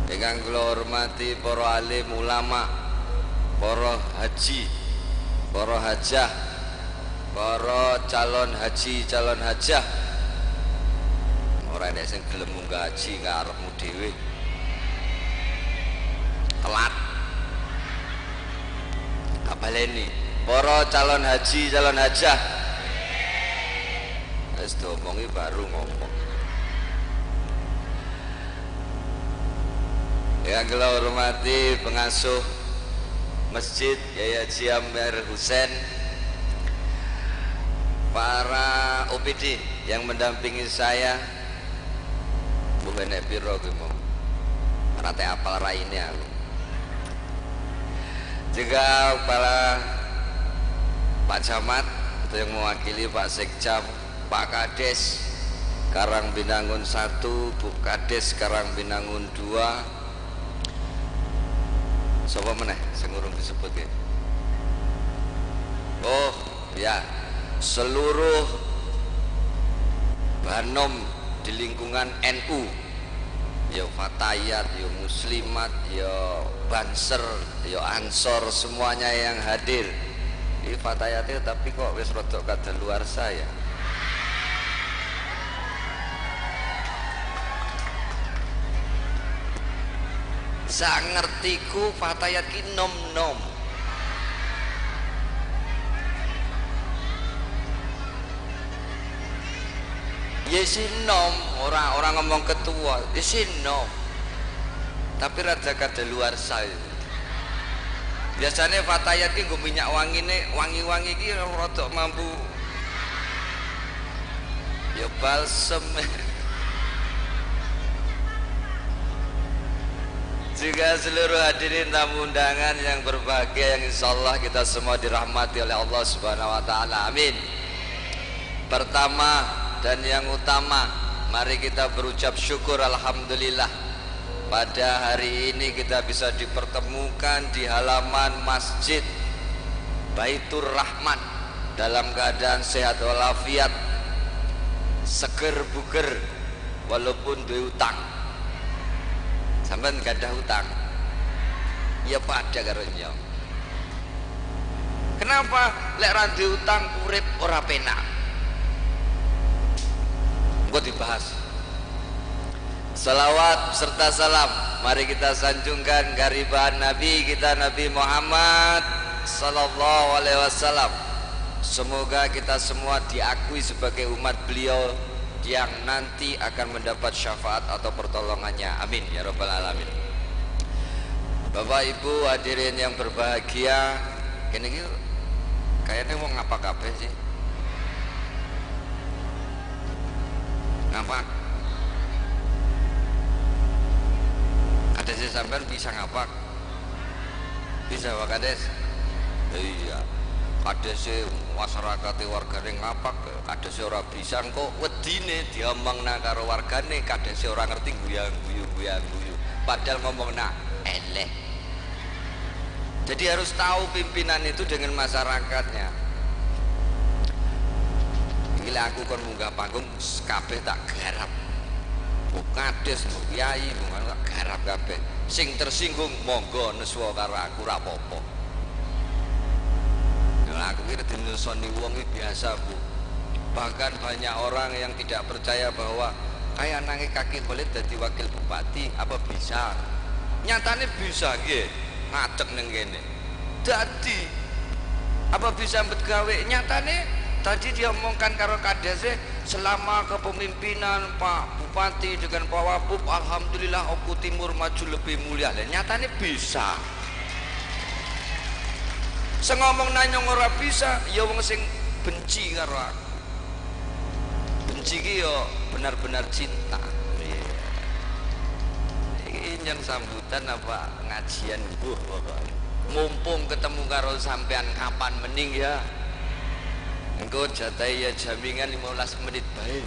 Ingkang kula hormati para alim ulama, para haji, para hajah, para calon haji, calon hajah. Ora nek sing gelem munggah haji karepmu dhewe. Telat. Kabaleni para calon haji, calon hajah. Wis diomongi baru ngomong. Yang kula hormati pengasuh Masjid Yai Haji Amir Husain, para OPD yang mendampingi saya, bukan nek piro kuwi mau. Ora teh apal raine aku. Juga para Pak Camat atau yang mewakili Pak Sekjam, Pak Kades Karangbinangun 1, Bu Kades Karangbinangun 2. Sapa meneh sing urung disebut ya? Oh ya, seluruh banom di lingkungan NU, ya Fatayat, ya Muslimat, ya Banser, ya Ansor, semuanya yang hadir. Ini Fatayatnya tapi kok wis rodok kadaluarsa ya. Sak ngertiku Fatayat ki nom-nom. Yesinom, orang ngomong ketua, yesinom. Tapi rada kadaluarsa. Biasanya Fatayat ki nggo minyak wangine, wangi-wangi ki rada mampu. Ya balsem. Juga seluruh hadirin tamu undangan yang berbahagia, yang insyaallah kita semua dirahmati oleh Allah Subhanahu wa taala. Amin. Pertama dan yang utama, mari kita berucap syukur alhamdulillah. Pada hari ini kita bisa dipertemukan di halaman Masjid Baitur Rahman dalam keadaan sehat walafiat, seger buger walaupun duwe utang. Sampeyan gadah utang ya pada karo nyong. Kenapa lek ra duwe utang urip ora penak? monggo dibahas. Salawat serta salam mari kita sanjungkan gariban Nabi kita, Nabi Muhammad sallallahu alaihi wasallam. Semoga kita semua diakui sebagai umat beliau yang nanti akan mendapat syafaat atau pertolongannya. Amin ya rabbal alamin. Bapak Ibu hadirin yang berbahagia, kini kayaknya mau ngapa kabeh sih? Ngapa? Ada sih sampean bisa ngapak? Bisa Pak Kades? Iya. Kades masyarakat wargane ngapak, kades ora bisa kok wedine diomongna karo wargane, kades ora ngerti guyang-guyu. Padahal ngomongna eleh. Jadi harus tahu pimpinan itu dengan masyarakatnya. Gila aku kon munggah panggung kabeh tak garap. Kades kiai mung tak garap kabeh. Sing tersinggung monggo neswa karo aku ora apa-apa. Nah, aku kira dinusoni wong iki biasa, Bu. Bahkan banyak orang yang tidak percaya bahwa kayak nangi kaki kulit jadi wakil bupati apa bisa. Nyatane bisa nggih, ngadeg ning kene. Dadi apa bisa mbet gawe? Nyatane tadi dia omongkan karo kadese selama kepemimpinan Pak Bupati dengan Pak Wabub, alhamdulillah Oku Timur maju lebih mulia. Lah nyatane bisa. Sing ngomong nanyong ora bisa, ya wong sing benci karo aku. Benci ki yo benar-benar cinta. Iki yang sambutan apa ngajian Bu pokoknya. Mumpung ketemu karo sampean kapan mening ya. Engko jatahe ya jamingan 15 menit bae.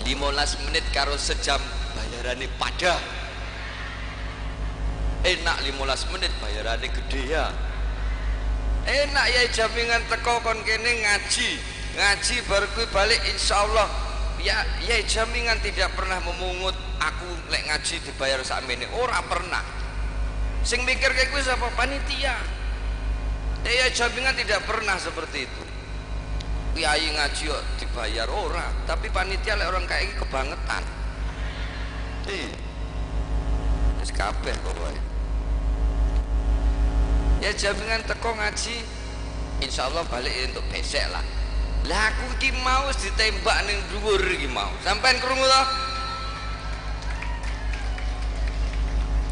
15 menit karo sejam bayarane pada. Enak 15 menit bayarannya gede ya. Enak ya jamingan teko kon kene ngaji baru kui balik insyaallah ya jamingan tidak pernah memungut aku lek ngaji dibayar sakmene, ora pernah. Sing mikir kayak kuwi sapa? Panitia. Ya jamingan tidak pernah seperti itu. Kiai ngaji kok dibayar ora, tapi panitia lek orang kayak iki kebangetan. Wis kabeh pokoknya. Ya jamingan teko ngaji insyaallah balik untuk besek lah. Lah aku iki mau ditembak ning dhuwur iki mau. Sampean krungu to?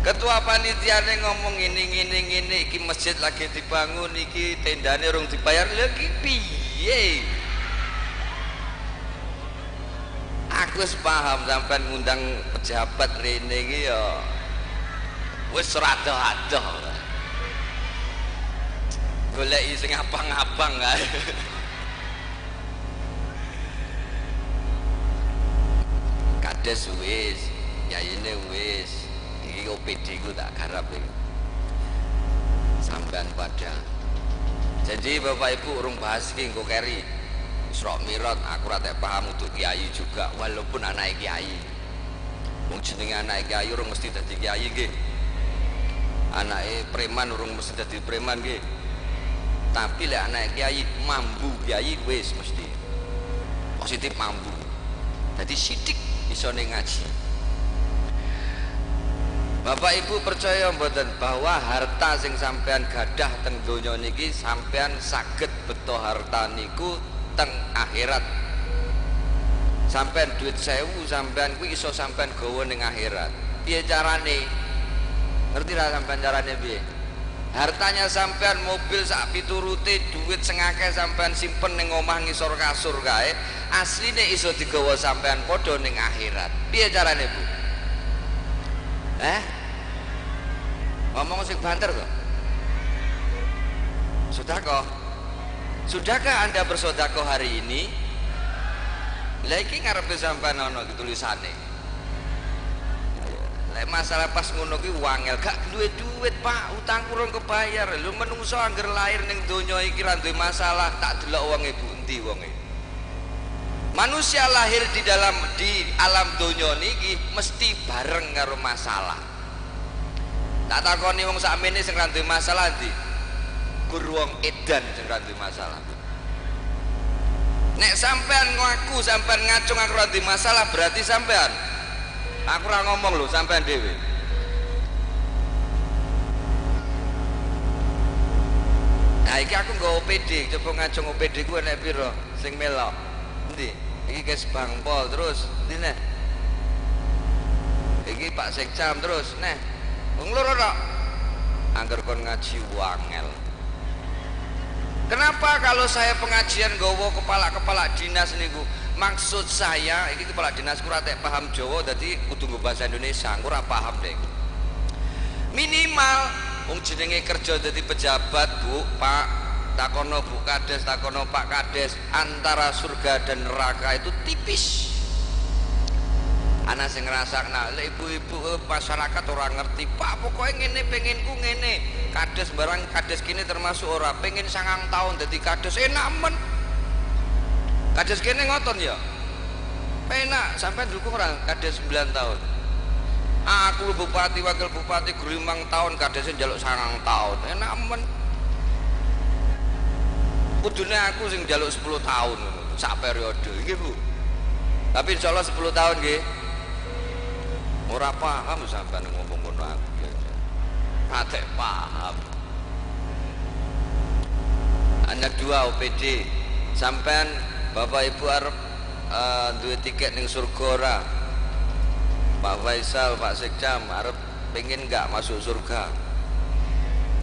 Ketua panitiane ngomong ngene iki masjid lagi dibangun, iki tendane urung dibayar. Lha iki piye? Aku wis paham sampean ngundang pejabat rene iki ya wis rada-rada. Goleki sing abang-abang kae. Kades wis, yaine wis. Iki OPD ku tak garap iki. Sampean pada. Jadi Bapak Ibu urung bahas iki engko keri. Isra Mi'raj aku ora tak paham untuk kiai juga walaupun anak kiai. Wong jenenge anak kiai urung mesti dadi kiai nggih. Anake preman urung mesti dadi preman nggih. Tapi lek anak kiai mambu kiai wis mesti positif mambu. Jadi sidik iso ngaji. Bapak Ibu percaya mboten bahwa harta sing sampean gadah teng donya niki sampean saged beto harta niku teng akhirat. Sampean duit 1000 sampean kuwi iso sampean gawa ning akhirat. Piye carane? Ngerti ra sampean carane piye? Hartanya sampean mobil sak piturute duit sing akeh sampean simpen ning omah ngisor kasur kae, asline iso digawa sampean padha ning akhirat. Piye carane, Bu? Ngomong sing banter kok. Sudahkah Anda bersedekah hari ini? Lah iki ngarepe sampean ana tulisane. Lek masalah pas ngono ki wangel, gak duwe duit Pak, utang kurang kebayar. Lho menungso angger lahir ning donya iki ra duwe masalah, tak delok wonge bundi wonge. Manusia lahir di alam donya niki mesti bareng karo masalah. Tak takoni wong sakmene sing ra duwe masalah ndi? Gur wong edan sing ra duwe masalah. Nek sampean ngaku sampean ngacung aku ora di masalah berarti sampean. Aku ora ngomong lho sampean dhewe. Nah iki aku nggo OPD, coba ngacung OPD ku enek piro sing melok. Endi? Iki Kes Bangpol terus endi neh? Iki Pak Sekcam terus neh. Wong loro tok. Angger kon ngaji wangel. Kenapa kalau saya pengajian gowo kepala-kepala dinas niku? Maksud saya iki kepala dinas ku ora paham Jawa dadi kudu nggo bahasa Indonesia, aku ora paham deh. Minimal wong jenenge kerja dadi pejabat, Bu, Pak, takono Bu Kades, takono Pak Kades, antara surga dan neraka itu tipis. Ana sing ngrasakna, lek ibu-ibu masyarakat ora ngerti, Pak, pokoke ngene penginku ngene. Kades barang kades kini termasuk ora pengen 9 tahun dadi kades enak men. Kades kene ngoten ya. Penak sampai dukung ora kades 9 tahun. Aku bupati wakil bupati 5 tahun kadesnya njaluk 9 tahun. Enak men. Kudune aku sing njaluk 10 tahun sak periode nggih Bu. Tapi insyaallah 10 tahun nggih. Ora paham sampean ngomong ngono aku ya. Ate paham. Anak 2 OPD sampean Bapak Ibu arep duwe tiket ning surga ora? Pak Faisal, Pak Sekcam arep pengen enggak masuk surga?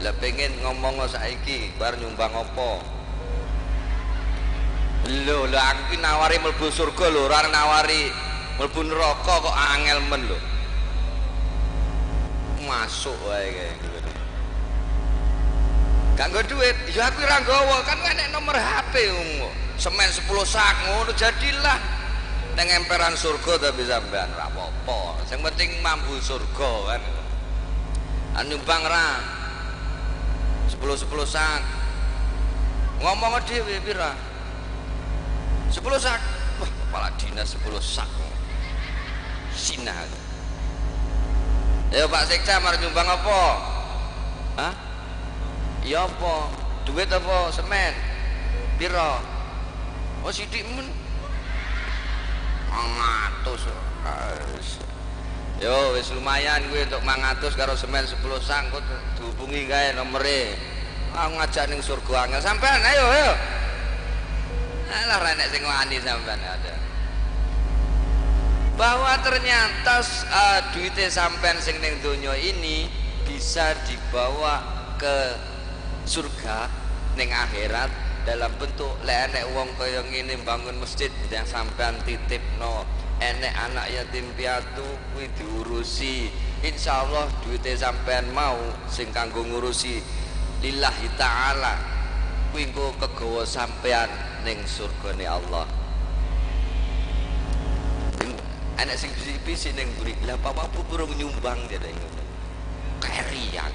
Lah pengen ngomong saiki bar nyumbang apa? Lho, lah aku nawari mlebu surga lho, ora nawari mlebu neraka kok angel men lho. Masuk wae kayak gitu. Gak nggo duit, ya aku ora nggawa, kan enek nomor HP semen 10 sak ngono jadilah nang emperan surga tapi sampean ora apa-apa. Sing penting mampu surga kan. Nyumbang ra 10 sak. Ngomong dhewe pira? 10 sak. Wah, kepala dinas 10 sak. Sinah. Ayo Pak Sekcam arep nyumbang apa? Hah? Ya apa? Duit apa? Semen? Piro? Oh sithik men. 100. Yo wis lumayan kuwi untuk 100 karo semen 10 sak kok dihubungi kae nomere. Aku ngajak ning surga angel sampean ayo. Alah ra nek sing wani sampean ada. Bahwa ternyata duitnya sampean sing ning donya ini bisa dibawa ke surga ning akhirat dalam bentuk lek enek wong kaya ngene bangun masjid yang sampean titipno, enek anak yatim piatu kuwi diurusi, insyaallah duitnya sampean mau sing kanggo ngurusi lillahi ta'ala kuwi engko kegawa sampean ning surgane Allah. Anak sing bisi ning buri lah papa burung nyumbang dia ngono. Kerian.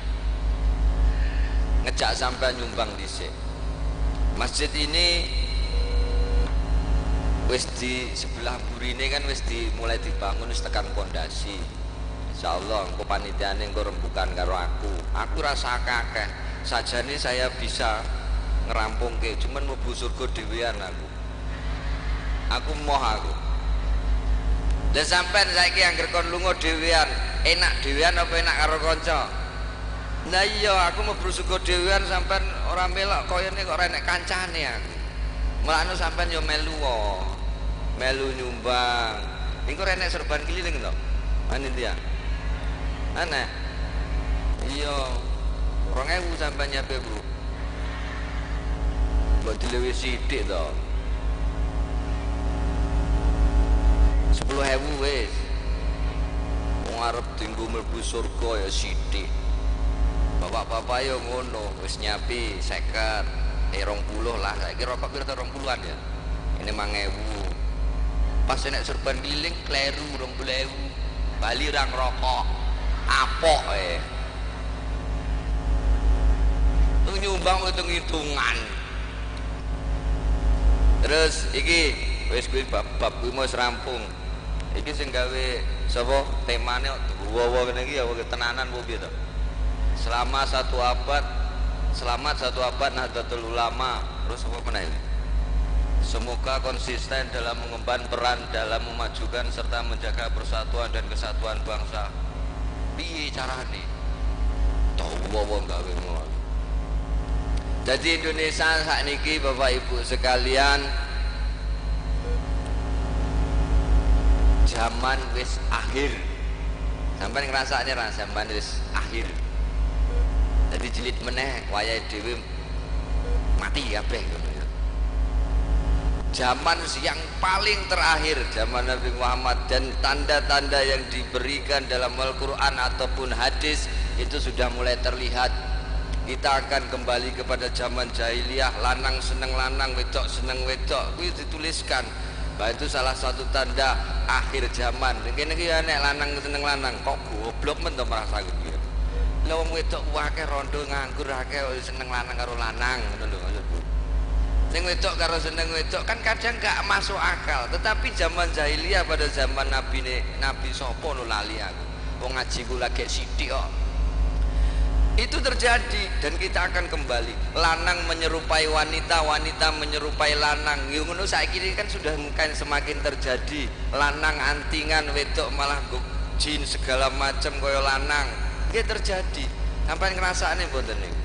Ngejak sampean nyumbang dhisik. Masjid ini wis di sebelah burine kan wis dimulai dibangun wis tekan pondasi. Insyaallah engko panitiane engko rembukan karo aku. Aku rasa akeh. Sajane saya bisa ngerampungke, cuman mlebu surga dhewean aku. Aku moh aku. Lah sampean saiki anggere kon lunga dhewean, enak dhewean apa enak karo kanca? Lah iya, aku mlebu surga dhewean sampean ora melok koyone kok ora enek kancane aku. Mulane sampean yo melu wae. Melu nyumbang. Engko ora enek serban keliling to. Panitia. Ana. Iya. 2000 sampean nyape, Bro. Buat dilewi sithik to. 10.000 wis. Wong arep dienggo mlebu surga ya sithik. Bapak-bapak yo ngono, wis nyapi 50, 20 lah. Saiki rokok piro 20-an ya. Ini 5.000. Pas nek serban keliling kleru 20.000. Bali ra ngrokok. Apok nyumbang hitung-hitungan. Terus iki wis kuwi bab kuwi wis rampung. Iki sing gawe sapa temane wawa ngene iki ya tenanan apa piye to? Selama 1 abad, selamat 1 abad Nahdlatul Ulama. Terus apa meneh iki? Semoga konsisten dalam mengemban peran dalam memajukan serta menjaga persatuan dan kesatuan bangsa. Piye carane? Tahu wong gawe ngono. Jadi Indonesia sakniki Bapak Ibu sekalian, zaman wis akhir. Sampai ngerasane ra zaman wis akhir. Jadi jilid meneh wayahe dhewe mati kabeh ngono ya. Zaman yang paling terakhir zaman Nabi Muhammad, dan tanda-tanda yang diberikan dalam Al-Quran ataupun hadis itu sudah mulai terlihat. Kita akan kembali kepada zaman jahiliyah, lanang seneng lanang, wedok seneng wedok. Itu dituliskan bahwa itu salah satu tanda akhir zaman. Mungkin iki nek lanang seneng lanang kok goblok men to merasa gitu. Lah wong wedok akeh rondo nganggur akeh seneng lanang karo lanang ngono lho maksudku. Sing wedok karo seneng wedok kan kadang gak masuk akal. Tetapi zaman jahiliyah pada zaman Nabi sapa no lali aku. Wong ngaji ku lagi sithik kok. Itu terjadi dan kita akan kembali. Lanang menyerupai wanita, wanita menyerupai lanang. Yo ngono saiki kan sudah mungkin semakin terjadi. Lanang antingan, wedok malah jin segala macam kaya lanang. Iki terjadi. Sampai ngrasakne mboten niku.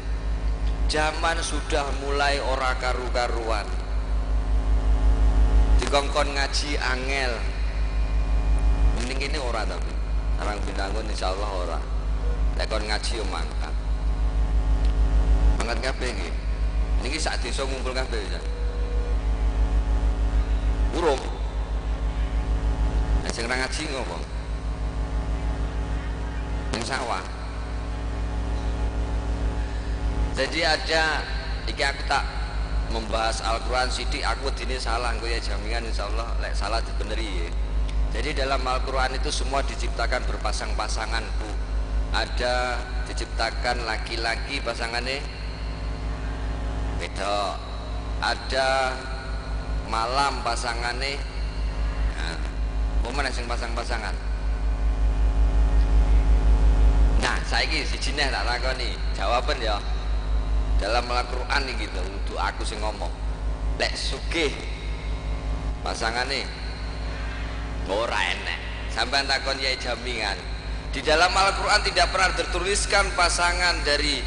Zaman sudah mulai ora karu-karuan. Dikongkon ngaji angel. Mending ini ora tapi. Arang Binangun insyaallah ora. Lek kon ngaji yo mangkat. Mangkat kabeh iki. Niki sak desa ngumpul kabeh ya. Urung. Nek sing ora ngaji ngopo? Ning sawah. Jadi ada, iki aku tak membahas Al-Quran sidik, aku dini salah, aku ya jamingan insyaallah lek salah dibeneri ya. Jadi dalam Al-Quran itu semua diciptakan berpasang-pasangan Bu. Ada diciptakan laki-laki pasangannya beda, ada malam pasangannya mana sing pasang-pasangan. Nah saiki sijine tak lakoni jawaban ya. Dalam Al-Quran ini gitu, untuk aku sing ngomong. Lek sugih pasangane ora enek. Sampeyan takon yai jamingan. Di dalam Al-Quran tidak pernah tertuliskan pasangan dari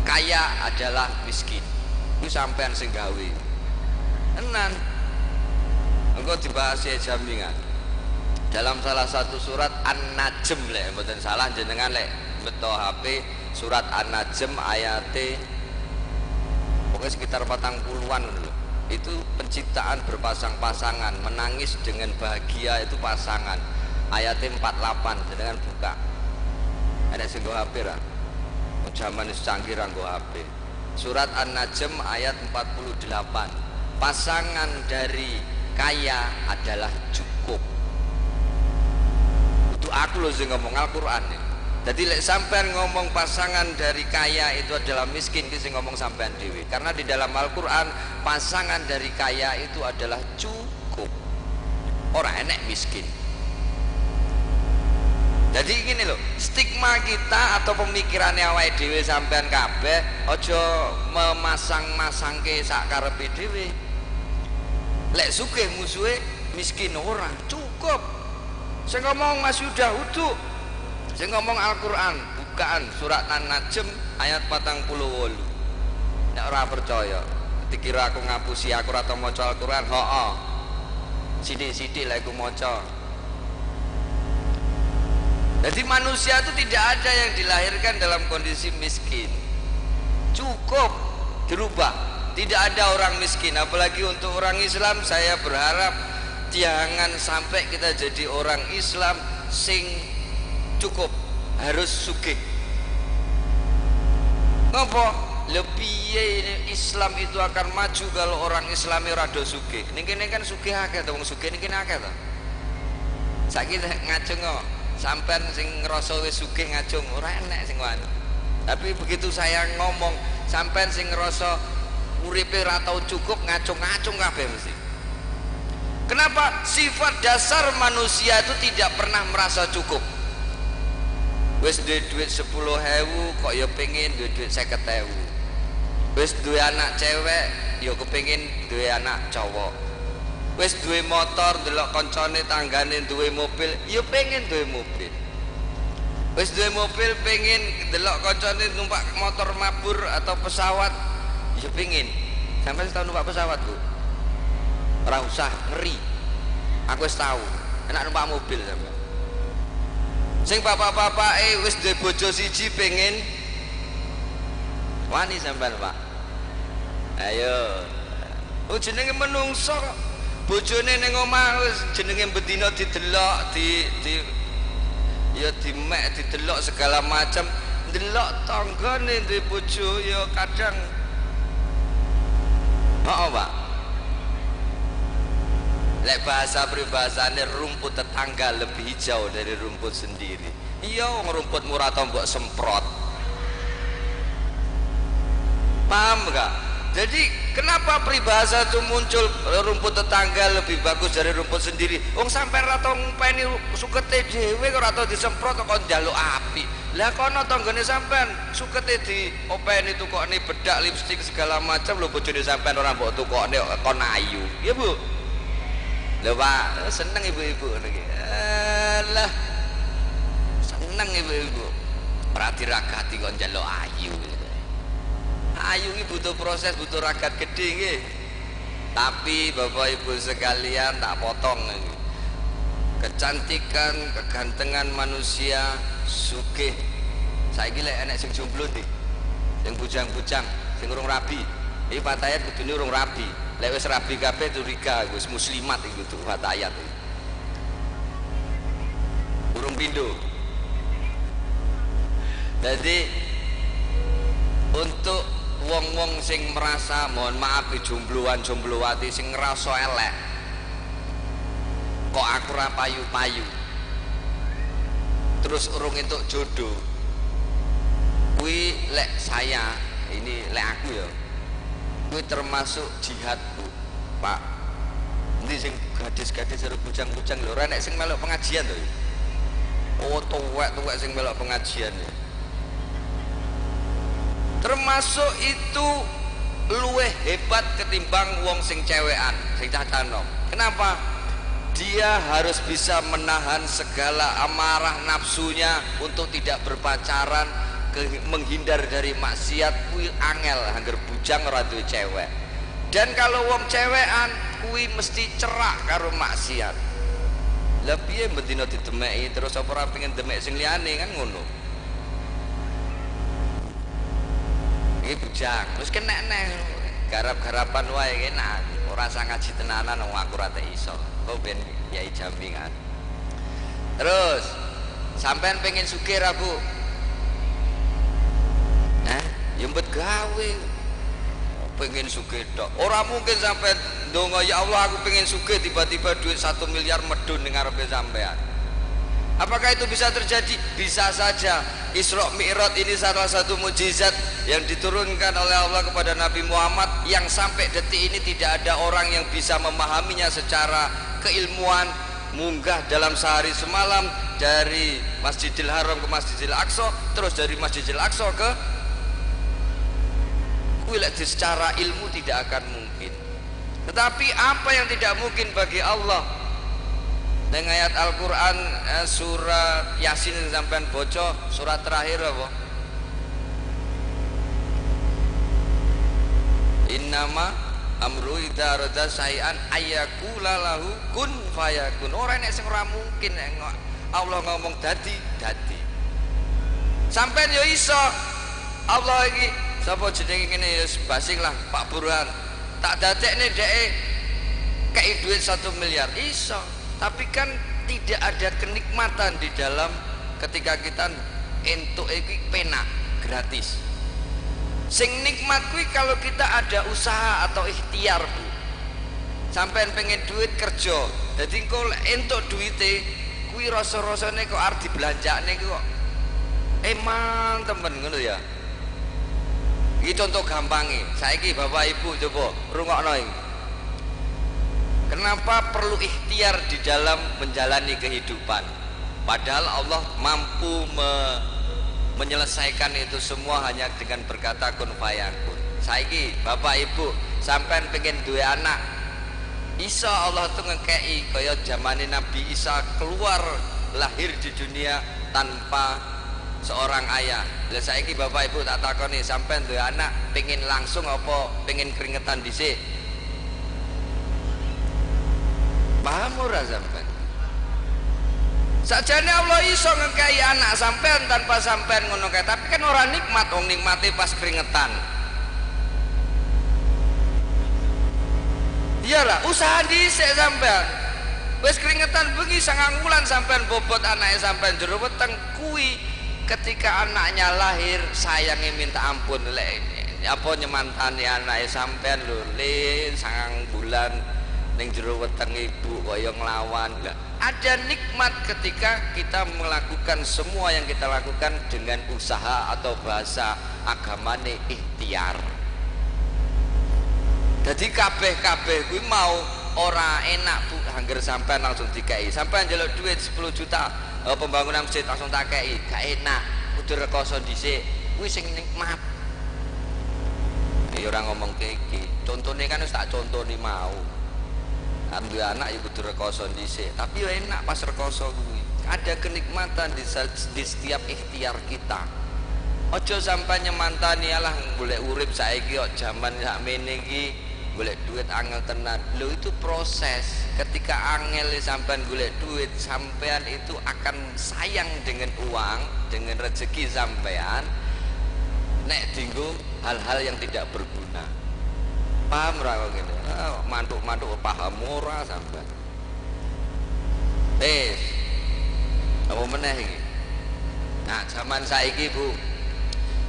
kaya adalah miskin. Itu sampeyan sing gawe. Tenan. Engko dibahas yai jamingan. Dalam salah satu surat An-Najm lek mboten salah jenengan lek beto HP surat An-Najm ayate pokoknya sekitar 40-an loh. Itu penciptaan berpasang-pasangan, menangis dengan bahagia itu pasangan. Ayatnya 48 dengan buka. Ada sing go HP ra. Zaman wis canggih ra go HP. Surat An-Najm ayat 48. Pasangan dari kaya adalah cukup. Itu aku loh sing ngomong Al-Qur'an. Jadi lek sampean ngomong pasangan dari kaya itu adalah miskin, kita ngomong sampean dewi. Karena di dalam Al-Quran pasangan dari kaya itu adalah cukup. Orang enek miskin. Jadi gini loh, stigma kita atau pemikirannya awake dhewe sampean kabeh ojo memasang-masang ke sak karepe dhewe. Lek sugih musuhe miskin orang cukup. Saya ngomong Mas Yuda uduk. Saya ngomong Al-Quran bukaan surat An-Najm ayat 48. Nek ora percaya dikira aku ngapusi aku ora tau maca Al-Quran. Hooh sidik-sidik lah aku maca. Jadi manusia itu tidak ada yang dilahirkan dalam kondisi miskin. Cukup dirubah. Tidak ada orang miskin. Apalagi untuk orang Islam, saya berharap jangan sampai kita jadi orang Islam sing cukup, harus sugih. Ngopo? Lebih Islam itu akan maju kalau orang Islami rada sugih. Niki kan sugih akeh to, wong sugih niki akeh to. Saiki ngajeng kok, sampean sing ngrasa wis sugih ngajeng ora enek sing ngono. Tapi begitu saya ngomong, sampean sing ngrasa uripe ora tau cukup ngacung-ngacung kabeh mesti. Kenapa? Sifat dasar manusia itu tidak pernah merasa cukup. Wis duit 10.000 kok ya pengen duit 50.000. Wis duwe anak cewek ya kepengin duwe anak cowok. Wis duwe motor delok koncone tanggane duwe mobil ya pengen duwe mobil. Wis duwe mobil pengen delok koncone numpak motor mabur atau pesawat ya pengen. Sampai setahun numpak pesawat, Bu? Ora usah, ngeri. Aku wis tahu enak numpak mobil sampe. Sing bapak-bapake wis duwe bojo siji pengen wani sampean, Pak. Ayo. Oh jenenge menungso kok. Bojone ning omah wis jenenge bedina didelok, ya dimek didelok segala macam. Delok tanggane duwe bojo ya kadang Pak. Lek bahasa peribahasane rumput tetangga lebih hijau dari rumput sendiri. Iya, rumput murah tombok semprot. Paham gak? Jadi kenapa peribahasa itu muncul rumput tetangga lebih bagus dari rumput sendiri? Wong sampean ra tau ngopeni sukete dhewe kok ora tau disemprot kok njaluk api. Lah kono tanggane sampean sukete diopeni tukokne bedak lipstik segala macam lho bojone sampean ora mbok tukokne kon ayu. Iya, Bu. Lho Pak, seneng ibu-ibu niki. Alah. Seneng ibu-ibu. Ora diragati kok njaluk ayu. Ayu ini butuh proses, butuh ragat gede nggih. Tapi Bapak Ibu sekalian tak potong ini. Kecantikan, kegantengan manusia sugih. Saiki lek enek sing jomblo ndi? Sing bujang-bujang, sing urung rabi. Iki fatayat kudune urung rabi. Lek wis rabi kabeh curiga wis muslimat iku tuh fatayat. Urung pindho. Jadi untuk wong-wong sing merasa mohon maaf jombloan jomblowati sing ngerasa elek kok aku ra payu-payu terus urung entuk jodoh kuwi lek saya ini lek aku ya kuwi termasuk jihad, Bu. Pak ini sing gadis-gadis harus bujang-bujang lho ora nek sing melok pengajian lho. Oh tuwek-tuwek sing melok pengajian ya. Termasuk itu luweh hebat ketimbang wong sing cewekan, sing cah nom. Kenapa? Dia harus bisa menahan segala amarah nafsunya untuk tidak berpacaran, menghindar dari maksiat. Kuwi angel angger bujang ora duwe cewek. Dan kalau wong cewekan kuwi mesti cerak karo maksiat. Lah piye bendina didemeki terus apa ora pengen demek sing liyane kan ngono. Bujang terus kena neng garap-garapan wae kena ora sang ngaji tenanan wong aku ora iso kok ben yai Jambi kan. Terus sampean pengen sugih ra, Bu? Nyempet gawe pengen sugih tok ora mungkin sampai ndonga ya Allah aku pengen sugih tiba-tiba duit 1 miliar medun ning ngarepe sampean. Apakah itu bisa terjadi? Bisa saja. Isra Mi'raj ini salah satu mukjizat yang diturunkan oleh Allah kepada Nabi Muhammad yang sampai detik ini tidak ada orang yang bisa memahaminya secara keilmuan. Munggah dalam sehari semalam dari Masjidil Haram ke Masjidil Aqsa, terus dari Masjidil Aqsa ke kuilek secara ilmu tidak akan mungkin. Tetapi apa yang tidak mungkin bagi Allah? Dengan ayat Al-Quran surat Yasin sampean bocor surat terakhir apa? Innama amru idza arada syai'an ayyakula lahu kun fayakun. Ora nek sing ora mungkin Allah ngomong dadi. Sampeyan yo iso. Allah iki sapa jenenge ngene ya basing lah Pak Burhan. Tak dadekne dheke kei duit 1 miliar iso. Tapi kan tidak ada kenikmatan di dalam ketika kita entuk iki penak gratis. Sing nikmat kuwi kalau kita ada usaha atau ikhtiar, Bu. Sampeyan pengen duit kerja. Dadi engko entuk duite kuwi rasa-rasane kok arep dibelanjakne kok emang temen ngono ya. Iki contoh gampange. Saiki Bapak Ibu coba rungokno iki. Kenapa perlu ikhtiar di dalam menjalani kehidupan? Padahal Allah mampu menyelesaikan itu semua hanya dengan berkata kun fayakun. saiki bapak ibu sampean pengen duwe anak, Isa Allah tuh ngekei kaya zamane Nabi Isa keluar lahir di dunia tanpa seorang ayah. Lah saiki bapak ibu tak takoni sampean duwe anak pengen langsung apa pengen keringetan dhisik? Paham ora sampean? Sakjane Allah iso ngekei anak sampean tanpa sampean ngono kae, tapi kan ora nikmat, wong nikmate pas keringetan. Iyalah, usaha dhisik sampean. Wis keringetan bengi 9 wulan sampean bobot anake sampean jero weteng kuwi ketika anaknya lahir sayange minta ampun lek apa nyemantani anake sampean lho le 9 bulan ning jero weteng ibu kaya nglawan. Ada nikmat ketika kita melakukan semua yang kita lakukan dengan usaha atau bahasa agamane ikhtiar. Jadi kabeh kuwi mau ora enak Bu, angger sampean langsung dikei. Sampean njaluk duit 10 juta pembangunan masjid langsung tak kei, gak enak. Kudu rekoso dhisik. Kuwi sing nikmat. Ya ora ngomong iki. Contone kan wis tak contoni mau. Ambil anak ya kudu rekoso dhisik, tapi ya enak pas rekoso kuwi. Ada kenikmatan di setiap ikhtiar kita. Ojo sampai nyemantani alah golek urip saiki kok jaman sakmene iki golek duit angel tenan. Lho itu proses. Ketika angel sampean golek duit, sampean itu akan sayang dengan uang, dengan rezeki sampean. Nek dinggo hal-hal yang tidak berguna. Paham ora kok ngene? Mantuk-mantuk paham ora sampean. Apa meneh iki? Nah, zaman saiki Bu.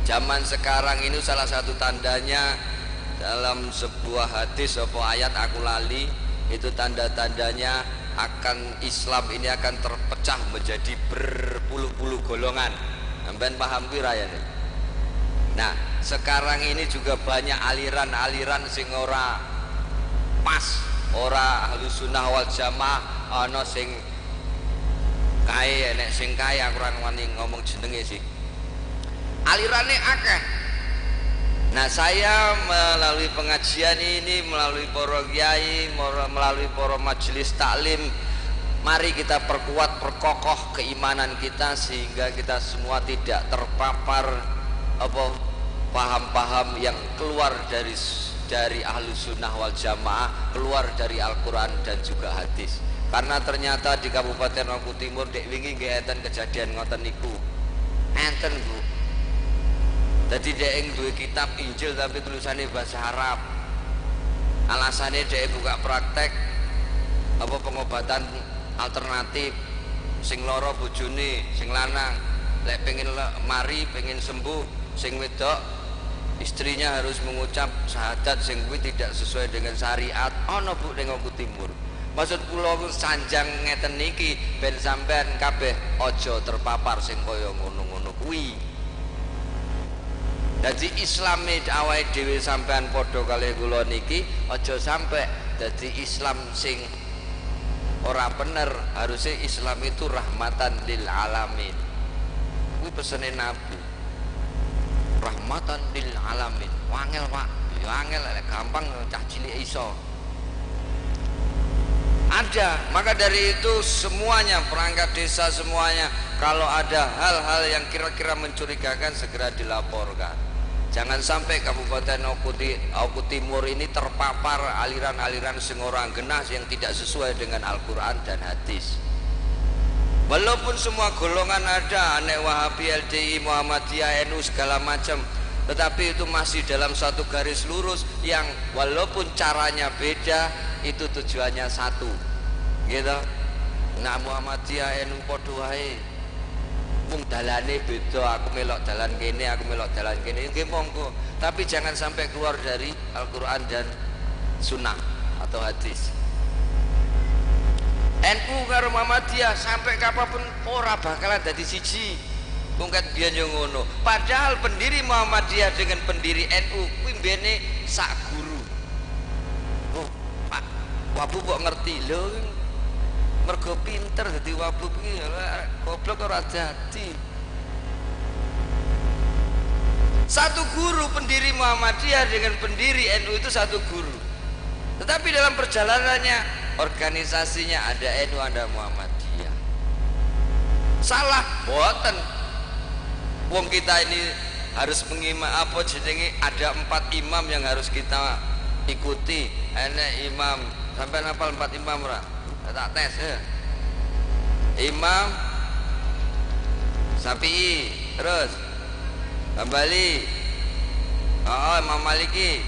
Zaman sekarang ini salah satu tandanya dalam sebuah hadis apa ayat aku lali, itu tanda-tandanya akan Islam ini akan terpecah menjadi berpuluh-puluh golongan. Sampeyan paham pira ya? Nah, sekarang ini juga banyak aliran-aliran sing ora pas, ora Ahlus Sunnah wal Jamaah, ana sing kae, nek sing kae aku ora wani ngomong jenenge sih. Alirannya akeh. Nah, saya melalui pengajian ini, melalui para kiai, melalui para majelis taklim, mari kita perkokoh keimanan kita sehingga kita semua tidak terpapar apa paham-paham yang keluar dari Ahlus Sunnah wal Jamaah, keluar dari Al-Quran dan juga hadis. Karena ternyata di Kabupaten Maluku Timur dek wingi nggih enten kejadian ngoten niku. Enten Bu. Jadi dek duwe kitab Injil tapi tulisannya bahasa Arab. Alasannya dek buka praktek apa pengobatan alternatif, sing loro bojone, sing lanang lek pengen mari pengen sembuh, sing wedok istrinya harus mengucap syahadat sing kuwi tidak sesuai dengan syariat. Ana Bu ning Maluku Timur. Maksud kula sanjang ngeten niki ben sampean kabeh aja terpapar sing kaya ngono-ngono kuwi. Dadi Islame awake dhewe sampean padha kalih kula niki aja sampe dadi Islam sing ora bener. Harusnya Islam itu rahmatan lil alamin. Kuwi pesene Nabi. Rahmatan lil alamin. Wangel Pak, ya angel lek gampang cah cilik iso. Ada, maka dari itu semuanya perangkat desa semuanya kalau ada hal-hal yang kira-kira mencurigakan segera dilaporkan. Jangan sampai Kabupaten Maluku Timur ini terpapar aliran-aliran sing ora genah yang tidak sesuai dengan Al-Quran dan hadis. Walaupun semua golongan ada, anek Wahabi, LDI, Muhammadiyah, NU segala macam, tetapi itu masih dalam satu garis lurus yang walaupun caranya beda, itu tujuannya satu, gitu. Nah Muhammadiyah, NU padha wae, mung dalane beda, aku melok dalan kene, aku melok dalan kene, nggih monggo, tapi jangan sampai keluar dari Al-Quran dan Sunnah atau hadis. NU karo Muhammadiyah sampai kapanpun ora bakalan dadi siji. Mungkin biyen yo ngono. Padahal pendiri Muhammadiyah dengan pendiri NU kuwi mbene sak guru. Oh, Pak, wabu kok ngerti lho. Mergo pinter dadi wabu iki goblok ora dadi. Satu guru pendiri Muhammadiyah dengan pendiri NU itu satu guru. Tetapi dalam perjalanannya organisasinya ada NU ada Muhammadiyah. Salah boten. Wong kita ini harus mengimam apa jenenge, ada 4 imam yang harus kita ikuti. Enek imam sampai hafal 4 imam ora? Tak tes ya. Imam Syafi'i, terus Hambali, Imam Maliki,